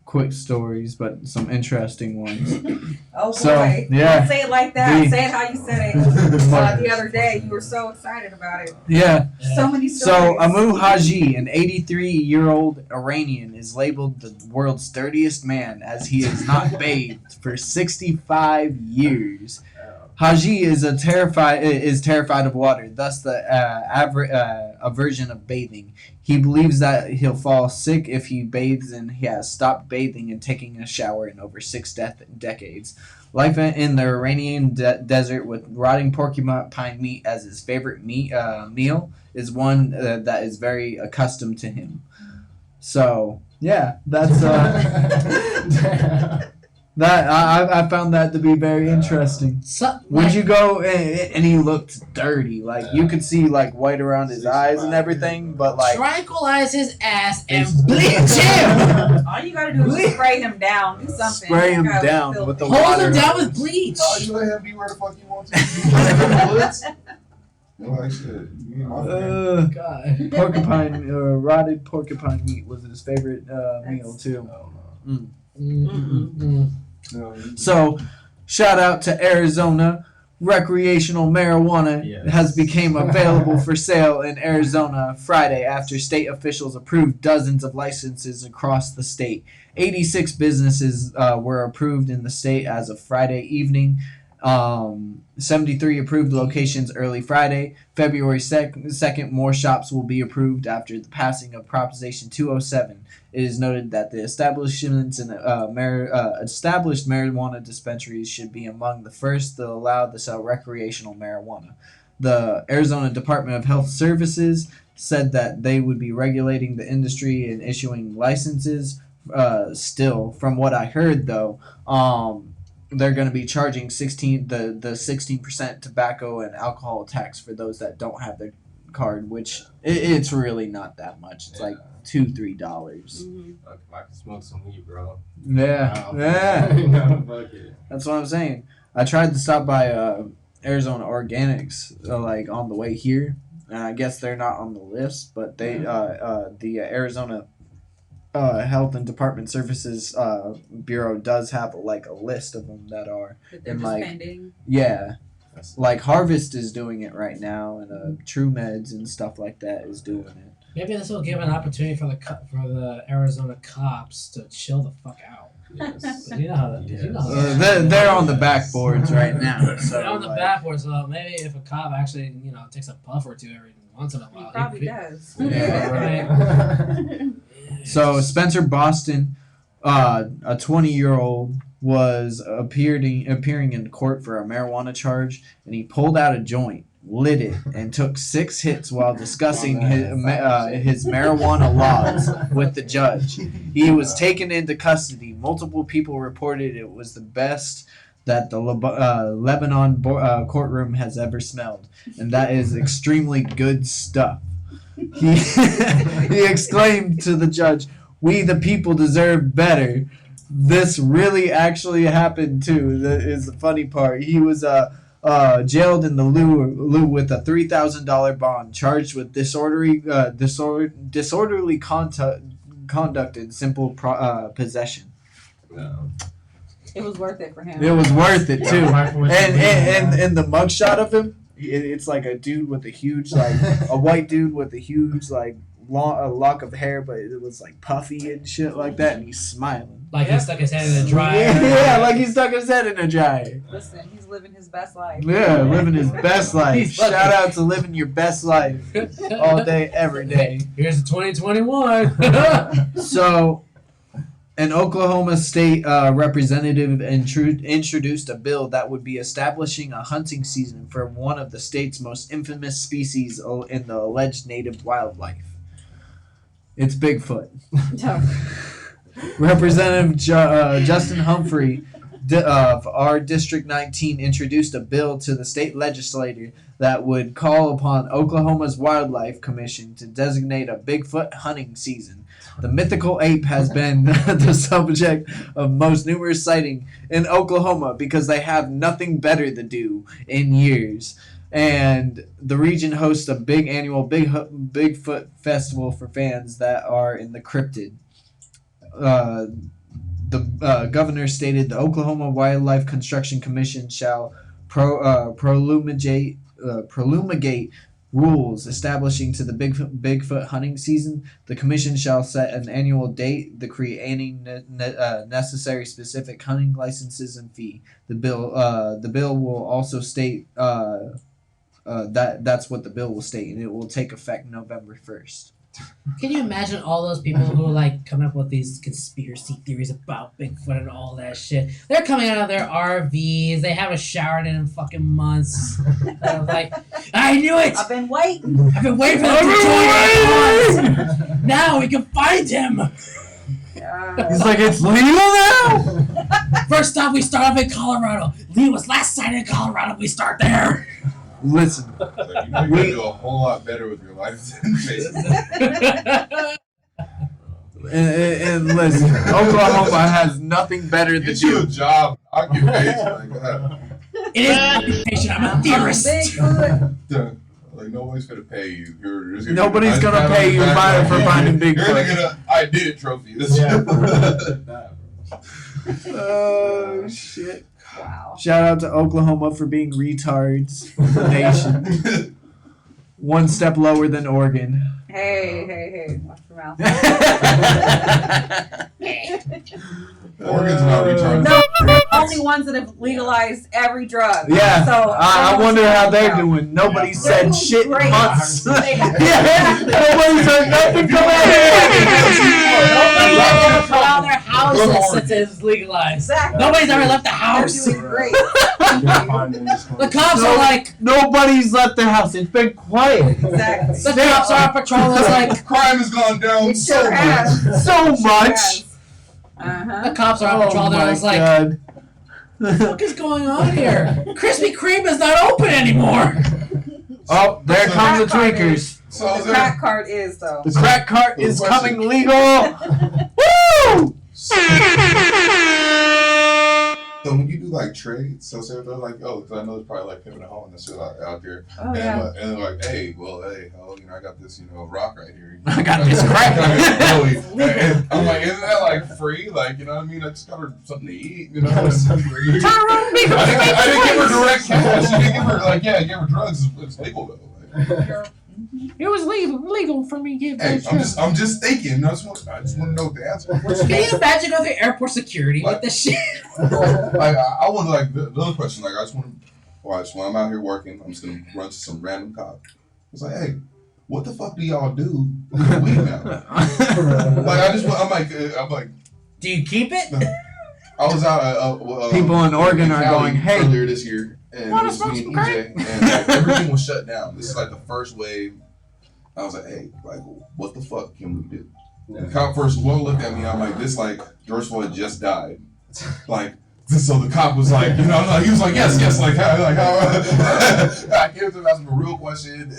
quick stories, but some interesting ones. Oh boy. So, yeah. Don't say it like that. The- Say it how you said it the other day. You were so excited about it. Yeah. So many stories. So Amu Haji, an 83-year-old Iranian, is labeled the world's dirtiest man as he has not bathed for 65 years. Haji is terrified of water, thus the aversion of bathing. He believes that he'll fall sick if he bathes, and he has stopped bathing and taking a shower in over 6 decades. Life in the Iranian desert with rotting porcupine meat as his favorite meal is one that is very accustomed to him. So yeah, that's that I found that to be very interesting. So, Would you go and he looked dirty, like you could see like white around his eyes and everything, but like tranquilize his ass and bleach him. All you gotta do is spray him down. Do something. spray him Gotta down feel with the it. Hold water. him down with bleach. Oh, you let him be where the fuck you want to. You like shit. You ain't my friend. God. Porcupine, rotted porcupine meat was his favorite meal too. So, shout out to Arizona. Recreational marijuana has become available for sale in Arizona Friday after state officials approved dozens of licenses across the state. 86 businesses were approved in the state as of Friday evening. 73 approved locations early Friday. February 2nd, more shops will be approved after the passing of Proposition 207. It is noted that the establishments and established marijuana dispensaries should be among the first to allow to sell recreational marijuana. The Arizona Department of Health Services said that they would be regulating the industry and issuing licenses. Still, from what I heard though, they're going to be charging the 16% tobacco and alcohol tax for those that don't have their card, which it's really not that much. It's like $2-3. I can smoke some weed, bro. Yeah, Wow. yeah. No, fuck it. That's what I'm saying. I tried to stop by Arizona Organics like on the way here, and I guess they're not on the list, but they the Arizona Health and Department Services Bureau does have like a list of them that are That they're and just like pending. yeah, like Harvest is doing it right now, and True Meds and stuff like that is doing it. Maybe this will give an opportunity for the Arizona cops to chill the fuck out. Yes. You know how that. You know how They're on the backboards right now. So they're on the like, backboard, so maybe if a cop actually, takes a puff or two every once in a while, He probably does. Yeah. So Spencer Boston, a 20-year-old, was appearing in court for a marijuana charge, and he pulled out a joint, lit it, and took 6 hits while discussing his marijuana laws with the judge. He was taken into custody. Multiple people reported it was the best that the Lebanon courtroom has ever smelled, and that is extremely good stuff. He exclaimed to the judge, "We the people deserve better." This really actually happened too. That is the funny part. He was jailed in the Lou with a $3,000 bond, charged with disorderly conduct and simple possession. No. It was worth it for him. It was worth it too. Yeah. And the mugshot of him, it's like a dude with a huge a white dude with a huge a lock of hair, but it was like puffy and shit like that, and he's smiling. Like he stuck his head in a dryer. Yeah, like he stuck his head in a dryer. Listen, he's living his best life. Yeah, living his best life. He's fucking- Shout out to living your best life all day, every day. Here's the 2021. So, an Oklahoma state representative introduced a bill that would be establishing a hunting season for one of the state's most infamous species in the alleged native wildlife. It's Bigfoot. Representative Justin Humphrey of our District 19 introduced a bill to the state legislature that would call upon Oklahoma's Wildlife Commission to designate a Bigfoot hunting season. The mythical ape has been the subject of most numerous sightings in Oklahoma because they have nothing better to do in years. And the region hosts a big annual Bigfoot festival for fans that are in the cryptid. The governor stated the Oklahoma Wildlife Construction Commission shall promulgate rules establishing to the Bigfoot hunting season. The commission shall set an annual date, the creating necessary specific hunting licenses and fee. The bill will also state that's what the bill will state, and it will take effect November 1st. Can you imagine all those people who like come up with these conspiracy theories about Bigfoot and all that shit? They're coming out of their RVs. They haven't showered in fucking months. Like, I knew it. I've been waiting. I've been waiting for them to join our cause. Now we can find him. He's like, it's legal now. First off, we start off in Colorado. Lee was last sighted in Colorado. We start there. Listen, Like, you know, you're gonna do a whole lot better with your life than basically. and listen, Oklahoma has nothing better to Get you a do. job, occupation. It is an occupation. I'm a theorist. Like nobody's gonna pay you. Nobody's gonna pay you for finding You're gonna Bigfoot. get a I did it trophy. Oh shit! Wow. Shout out to Oklahoma for being retards for the nation. One step lower than Oregon. Hey, watch your mouth. Oregon's not retarded. No, they're the only ones that have legalized every drug. Yeah, So I wonder how they're Yeah. doing. Nobody Yeah, said doing shit in great. months. They have- Yeah, nobody said nothing. Come Nobody's on. ever come out of their houses since it's legalized. Exactly. Nobody's ever left the They're house. doing great. The cops are like, Nobody's left the house. It's been quiet. Exactly. the cops are on patrol. It's like, Crime has gone down It so sure much. has. So much. Uh-huh. the cops are on patrol. They're just like, God. what the fuck is going on here? Krispy Kreme is not open anymore. Oh, there come the tweakers. So The is there, crack card is though. The crack cart is Question. coming legal. Woo! so when you do like trades, so say they're like, oh, because I know there's probably like Pim and a Hole and shit out there. Oh And, yeah. and they're like, hey, oh, I got this, rock right here. I got this crack. And I'm like, isn't that like free? Like, you know what I mean? I just got her something to eat, I didn't give her direct cash. You didn't give her you gave her drugs. It's legal though. Like, It was legal for me to give hey, that I'm just thinking. I just want to know the answer. Can you imagine going through airport security with this shit? Like, I want the other question. Like, I just want to watch when I'm out here working. I'm just gonna run to some random cop. It's like, hey, what the fuck do y'all do with weed now? Like, I'm like, Do you keep it? I was out. People in Oregon are Cali going, hey. earlier this year, and it Wanna was smoke me some and EJ, and like, everything was shut down. This is like the first wave. I was like, hey, like, what the fuck can we do? And the cop first looked at me. I'm like, this like George Floyd just died. Like, so the cop was like, he was like, yes, like how? I gave him asked him a real question, and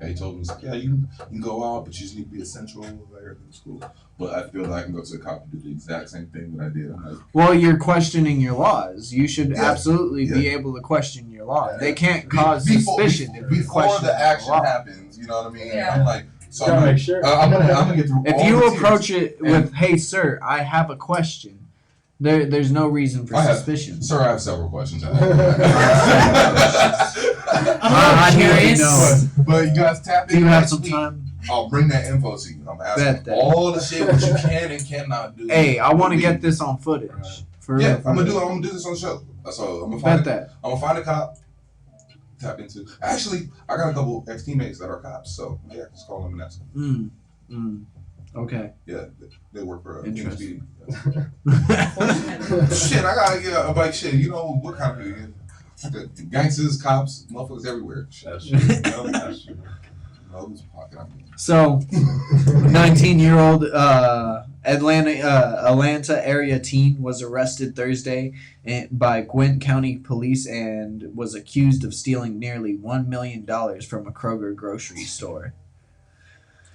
he told me, he's like, yeah, you can go out, but you just need to be essential. Everything's cool. But I feel like I can go to the cop and do the exact same thing that I did. I'm like, Well, you're questioning your laws. You should Yeah. absolutely be Yeah. able to question your law. Yeah. They can't cause suspicion if you before question the action law. happens. You know what I mean? Yeah. I'm like, so Gotta I'm make like, sure. I'm gonna get through. If all you the approach tiers. it with, "Hey, sir, I have a question," there's no reason for I have- suspicion. Sir, I have several questions. I need to curious. know. But you guys tap Do in you have next some week. time? I'll bring that info to you. I'm asking Bet that. all the shit that you can and cannot do. Hey, I want to with get weed. this on footage. For Yeah, real, I'm for gonna real. do this on the show. So I'm gonna find Bet it. that. I'm gonna find a cop. Tap into. Actually, I got a couple ex-teammates that are cops, so yeah, just call them and ask them. Okay. Yeah, they work for Interesting. Shit, I gotta I'm like shit. You know what kind of gangsters, cops, motherfuckers everywhere. Shit. That's true. That's true. nose pocket. So, 19-year-old Atlanta area teen was arrested Thursday by Gwent County Police and was accused of stealing nearly $1 million from a Kroger grocery store.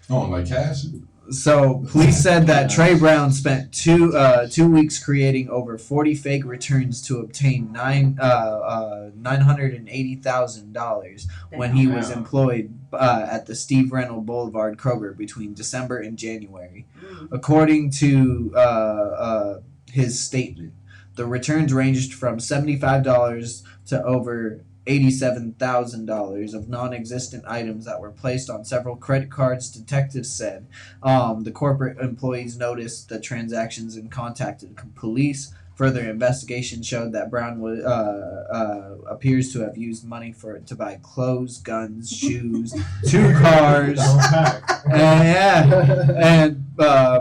Oh, like cash? So, police said that Trey Brown spent 2 weeks creating over 40 fake returns to obtain $980,000 when he was employed at the Steve Reynolds Boulevard Kroger between December and January. According to his statement, the returns ranged from $75 to over $87,000 of non-existent items that were placed on several credit cards, detectives said. The corporate employees noticed the transactions and contacted police. Further investigation showed that Brown appears to have used money to buy clothes, guns, shoes, 2 cars, and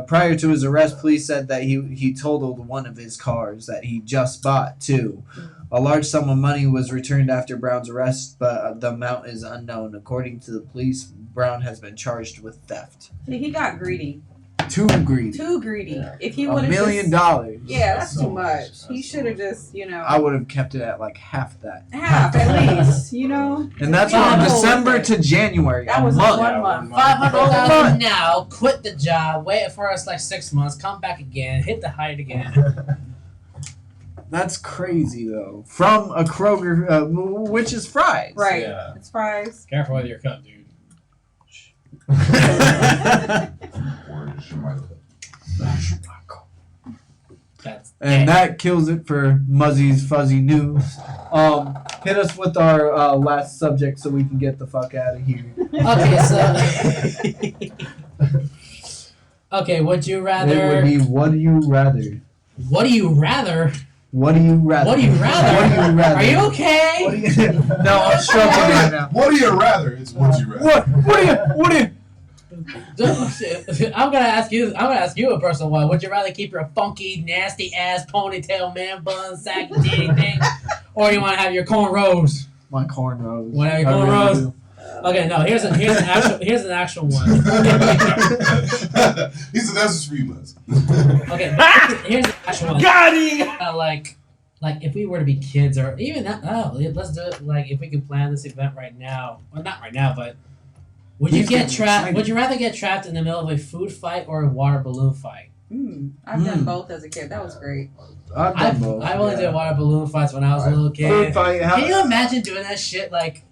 prior to his arrest, police said that he totaled one of his cars that he just bought too. A large sum of money was returned after Brown's arrest, but the amount is unknown. According to the police, Brown has been charged with theft. He got greedy. Too greedy. Too greedy. If he $1 would have million. Yeah, that's too much. He should have just, I would have kept it at like half that. half at least, And that's from December to January. That was month. 1 month. $500,000 now. Quit the job. Wait for us like 6 months. Come back again. Hit the height again. That's crazy though. From a Kroger, which is Fry's. Right. Yeah. It's Fry's. Careful with your cut, dude. And that kills it for Muzzy's Fuzzy News. Hit us with our last subject so we can get the fuck out of here. Okay, so. Okay, would you rather? It would be what do you rather? What do you rather? What do you rather? What do you rather? What do you rather? Are you okay? What do you, no, I'm struggling right now. What do you rather? It's what you rather. What do you? I'm gonna ask you a personal one. Would you rather keep your funky, nasty ass ponytail, man bun, saggy titty thing, or you want to have your cornrows? My cornrows. Want to have your cornrows? Okay, no. Here's an actual one. He said that's 3 months. Okay, here's an actual one. Got him! Like if we were to be kids, or even that. Oh, let's do it. Like if we could plan this event right now. Well, not right now, but would you get trapped? Would you rather get trapped in the middle of a food fight or a water balloon fight? I've done both as a kid. That was great. I've only did water balloon fights when I was a little kid. Food fight. Can you imagine doing that shit like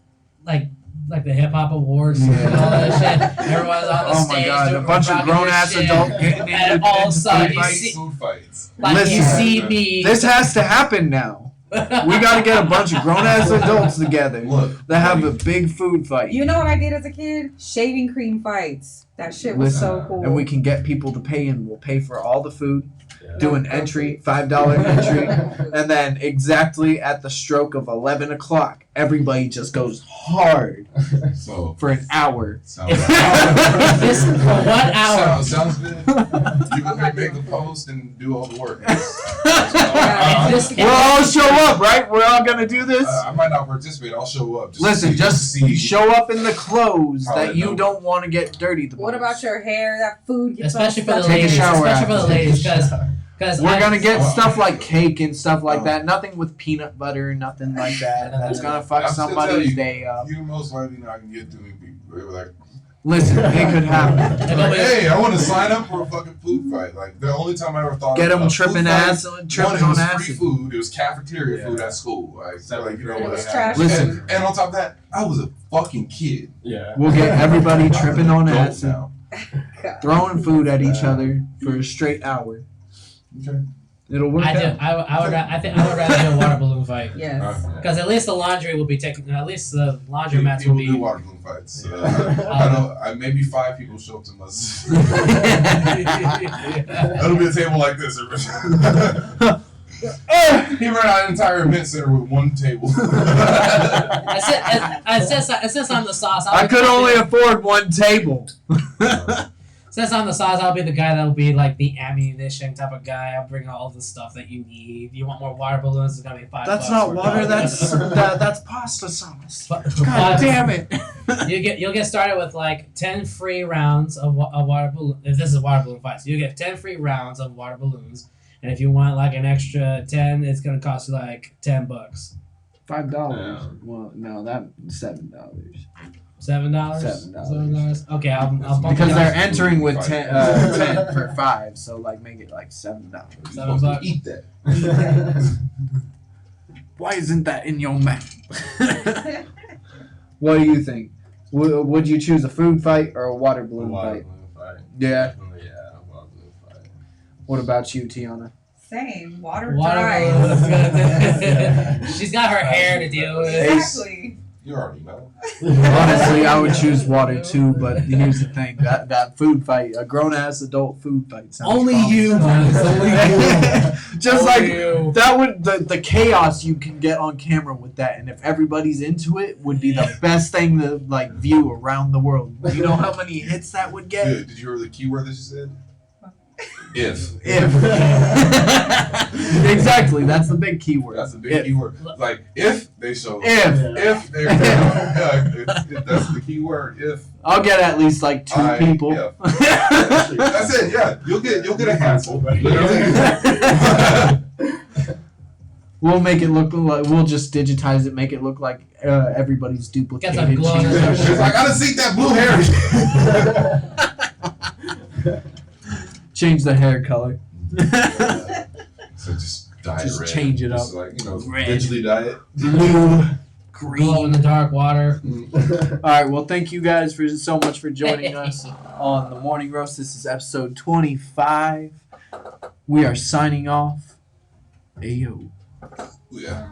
the hip hop awards and all that shit? Everyone's on the stage. Oh my god, a bunch of grown ass adults getting and all of a sudden you see, Food fights. like you see me. This has to happen now. We gotta get a bunch of grown ass adults together that have a big food fight. You know what I did as a kid? Shaving cream fights. That shit was so cool. And we can get people to pay, and we'll pay for all the food. Do an entry, $5 entry, and then exactly at the stroke of 11 o'clock, everybody just goes hard for an hour. Sounds for 1 hour. Sounds good. You can make the post and do all the work. We'll all show up, right? We're all gonna do this. I might not participate. I'll show up. Listen, just show up in the clothes that you don't want to get dirty. What about your hair? That food gets Especially for the Take a ladies. shower Especially for the ladies, because we're gonna get stuff like cake and stuff like that. Nothing with peanut butter, nothing like that. That's gonna fuck somebody's day up. You most likely not gonna get too many people. They were like, listen, it could happen. Hey, I want to sign up for a fucking food fight. Like the only time I ever thought Get of them a tripping food fight, ass, one, tripping it on was acid. free food. It was cafeteria food at school. Like, you know what? trash Listen, And on top of that, I was a fucking kid. Yeah. we'll get everybody tripping on Adult acid, now. throwing food at each other for a straight hour. Okay. It'll work I would rather do a water balloon fight. Yes. Because at least the laundry will be taken. At least the laundromats People will be. do water balloon fights. Maybe 5 people show up to us. That'll be a table like this. He ran out an entire event center with 1 table. Since I'm the sauce, I could only afford 1 table. Since I'm the sauce, I'll be the guy that'll be like the ammunition type of guy. I'll bring all the stuff that you need. You want more water balloons? It's gonna be $5. That's not water. That's pasta sauce. God damn it! You'll get started with like 10 free rounds of water balloon. If this is a water balloon fight, so you get 10 free rounds of water balloons, and if you want like an extra 10, it's gonna cost you like $10. $5. Well, no, that $7. $7. $7. Okay, I'll bump Because it they're up. entering with 10 for 5, so like make it like $7. You're supposed to eat that. Why isn't that in your mouth? What do you think? Would you choose a food fight or a water balloon fight? Yeah. Definitely, yeah, a water balloon fight. What about you, Tiana? Same. Water Water dries. balloon. She's got her hair to deal with. Exactly. You already know. Honestly, I would choose water too, but here's the thing: that food fight, a grown-ass adult food fight. Sounds Only fun. you, man. It's only you. Just Only like you. that would the chaos you can get on camera with that, and if everybody's into it, would be the best thing to like view around the world. You know how many hits that would get? Did you hear the keyword that you said? If. Exactly, that's the big keyword. That's a big If. keyword. Like if they show. If they're if that's the key word. If. I'll get at least like 2 people. Yeah. That's it. Yeah, you'll get a handful. We'll make it look like we'll just digitize it, make it look like everybody's duplicated. Get some glow in change there. their She's like, I done seen that blue hair. Change the hair color. So just dye Just it red. change it Just up. like, Red. digitally dye it. Blue, Glow in the dark water. All right. Well, thank you guys for so much for joining us on the Morning Roast. This is episode 25. We are signing off. Ayo. Yeah.